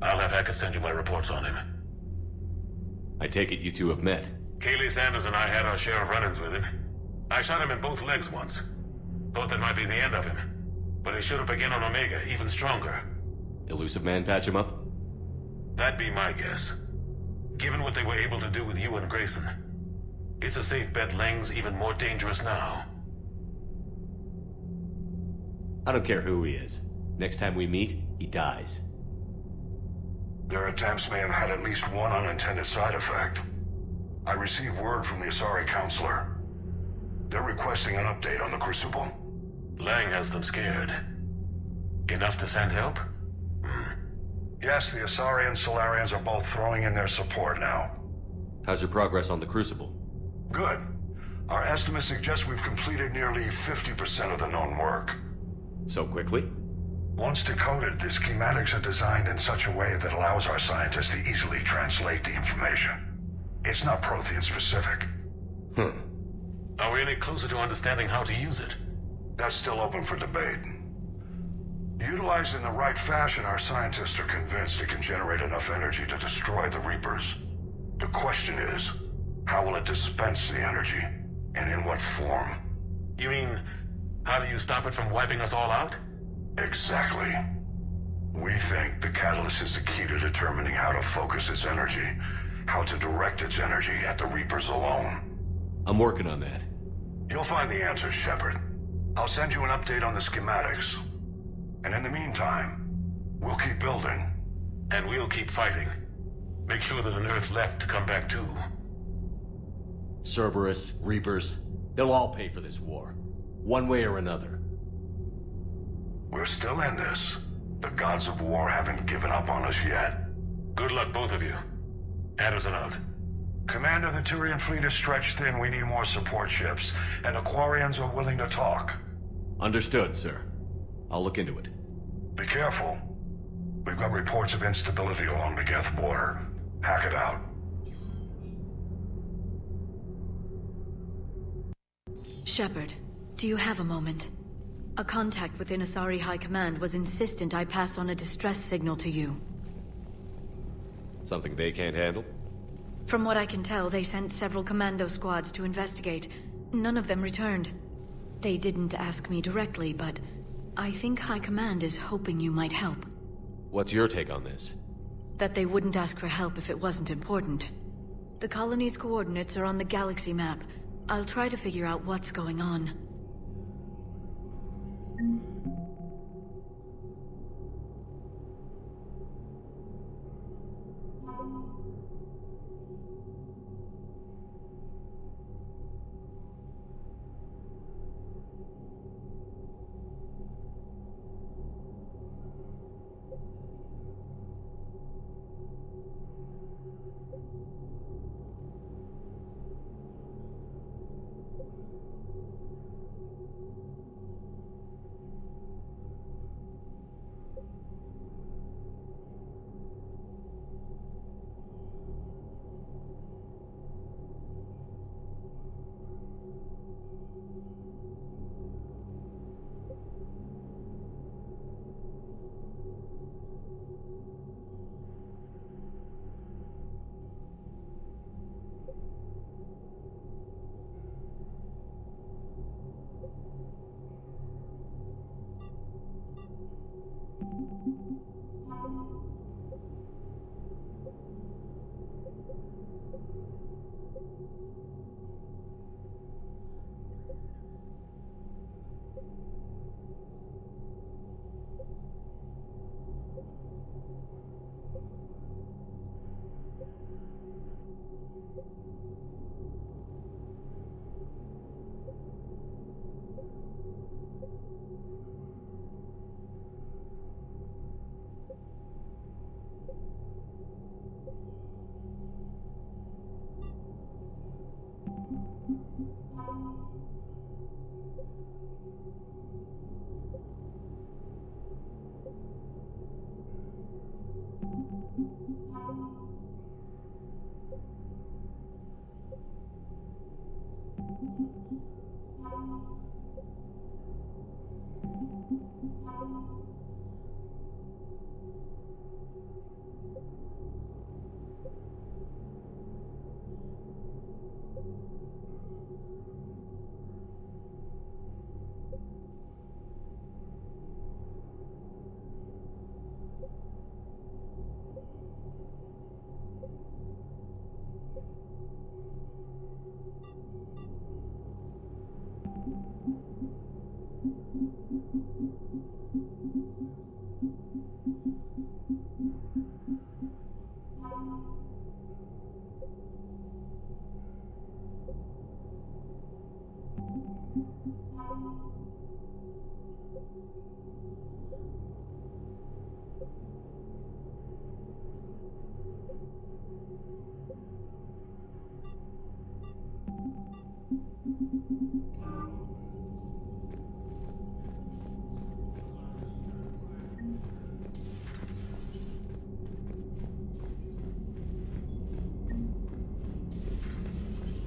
I'll have Hackett send you my reports on him. I take it you two have met. Kaylee Sanders and I had our share of run-ins with him. I shot him in both legs once. Thought that might be the end of him. But he showed up again on Omega, even stronger. Elusive Man patch him up? That'd be my guess. Given what they were able to do with you and Grayson. It's a safe bet Lang's even more dangerous now. I don't care who he is. Next time we meet, he dies. Their attempts may have had at least one unintended side effect. I received word from the Asari counselor. They're requesting an update on the Crucible. Lang has them scared. Enough to send help? Yes, the Asari and Solarians are both throwing in their support now. How's your progress on the Crucible? Good. Our estimates suggest we've completed nearly 50% of the known work. So quickly? Once decoded, the schematics are designed in such a way that allows our scientists to easily translate the information. It's not Prothean specific. Are we any closer to understanding how to use it? That's still open for debate. Utilized in the right fashion, our scientists are convinced it can generate enough energy to destroy the Reapers. The question is, how will it dispense the energy, and in what form? You mean, how do you stop it from wiping us all out? Exactly. We think the catalyst is the key to determining how to focus its energy, how to direct its energy at the Reapers alone. I'm working on that. You'll find the answers, Shepard. I'll send you an update on the schematics. And in the meantime, we'll keep building. And we'll keep fighting. Make sure there's an Earth left to come back to. Cerberus, Reapers, they'll all pay for this war. One way or another. We're still in this. The gods of war haven't given up on us yet. Good luck, both of you. Anderson out. Commander, the Turian fleet is stretched thin. We need more support ships. And Aquarians are willing to talk. Understood, sir. I'll look into it. Be careful. We've got reports of instability along the Geth border. Hack it out. Shepard, do you have a moment? A contact within Asari High Command was insistent I pass on a distress signal to you. Something they can't handle? From what I can tell, they sent several commando squads to investigate. None of them returned. They didn't ask me directly, but I think High Command is hoping you might help. What's your take on this? That they wouldn't ask for help if it wasn't important. The colony's coordinates are on the galaxy map. I'll try to figure out what's going on.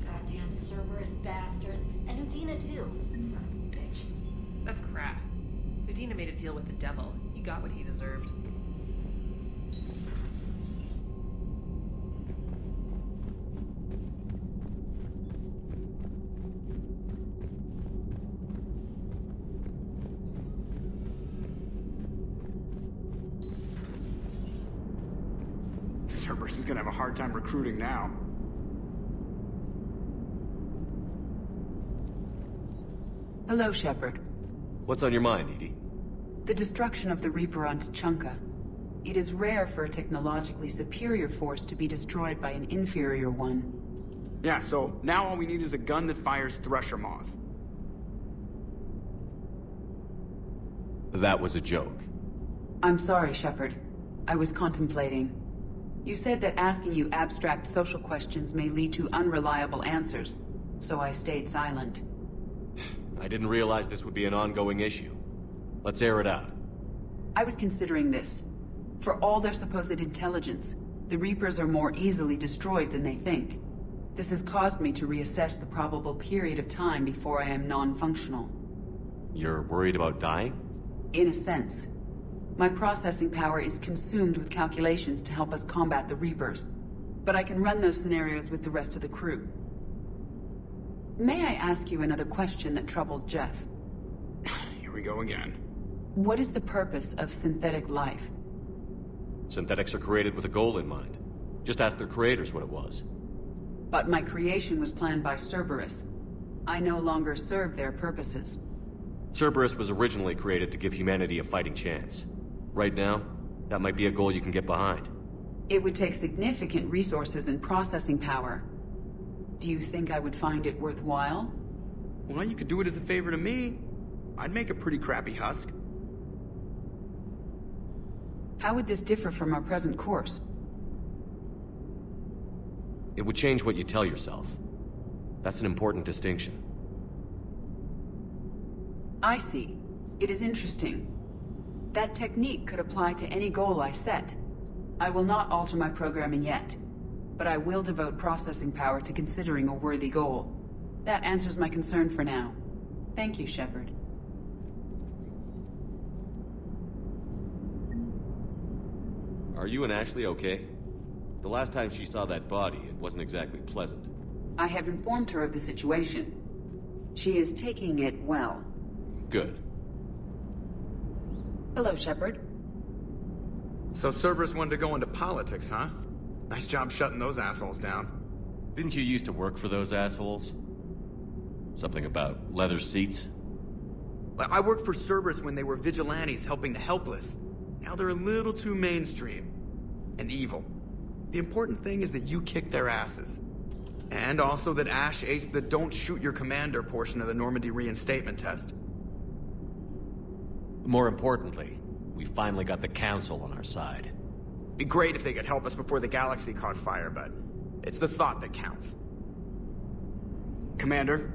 Goddamn Cerberus bastards. And Udina too. Son of a bitch. That's crap. Udina made a deal with the devil. He got what he deserved. Cerberus is gonna have a hard time recruiting now. Hello, Shepard. What's on your mind, Edie? The destruction of the Reaper on Tuchanka. It is rare for a technologically superior force to be destroyed by an inferior one. Yeah, so now all we need is a gun that fires Thresher Maws. That was a joke. I'm sorry, Shepard. I was contemplating. You said that asking you abstract social questions may lead to unreliable answers, so I stayed silent. I didn't realize this would be an ongoing issue. Let's air it out. I was considering this. For all their supposed intelligence, the Reapers are more easily destroyed than they think. This has caused me to reassess the probable period of time before I am non-functional. You're worried about dying? In a sense. My processing power is consumed with calculations to help us combat the Reapers, but I can run those scenarios with the rest of the crew. May I ask you another question that troubled Jeff? Here we go again. What is the purpose of synthetic life? Synthetics are created with a goal in mind. Just ask their creators what it was. But my creation was planned by Cerberus. I no longer serve their purposes. Cerberus was originally created to give humanity a fighting chance. Right now, that might be a goal you can get behind. It would take significant resources and processing power. Do you think I would find it worthwhile? Well, you could do it as a favor to me. I'd make a pretty crappy husk. How would this differ from our present course? It would change what you tell yourself. That's an important distinction. I see. It is interesting. That technique could apply to any goal I set. I will not alter my programming yet, but I will devote processing power to considering a worthy goal. That answers my concern for now. Thank you, Shepard. Are you and Ashley okay? The last time she saw that body, it wasn't exactly pleasant. I have informed her of the situation. She is taking it well. Good. Hello, Shepard. So Cerberus wanted to go into politics, huh? Nice job shutting those assholes down. Didn't you used to work for those assholes? Something about leather seats? I worked for Cerberus when they were vigilantes helping the helpless. Now they're a little too mainstream. And evil. The important thing is that you kicked their asses. And also that Ash aced the don't shoot your commander portion of the Normandy reinstatement test. More importantly, we finally got the Council on our side. Be great if they could help us before the galaxy caught fire, but it's the thought that counts. Commander?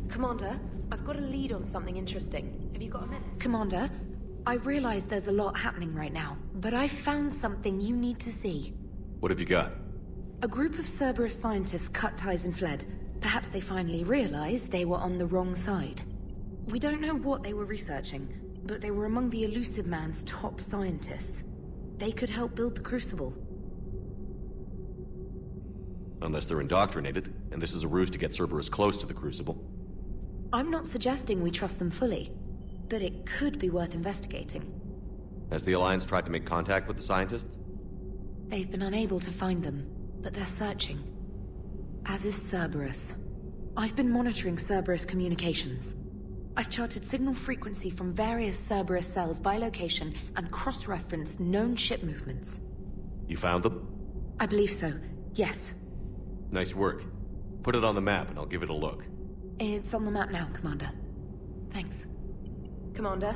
Commander, I've got a lead on something interesting. Have you got a minute? Commander, I realize there's a lot happening right now, but I found something you need to see. What have you got? A group of Cerberus scientists cut ties and fled. Perhaps they finally realized they were on the wrong side. We don't know what they were researching, but they were among the Elusive Man's top scientists. They could help build the Crucible. Unless they're indoctrinated, and this is a ruse to get Cerberus close to the Crucible. I'm not suggesting we trust them fully, but it could be worth investigating. Has the Alliance tried to make contact with the scientists? They've been unable to find them, but they're searching. As is Cerberus. I've been monitoring Cerberus communications. I've charted signal frequency from various Cerberus cells by location and cross-referenced known ship movements. You found them? I believe so, yes. Nice work. Put it on the map and I'll give it a look. It's on the map now, Commander. Thanks. Commander?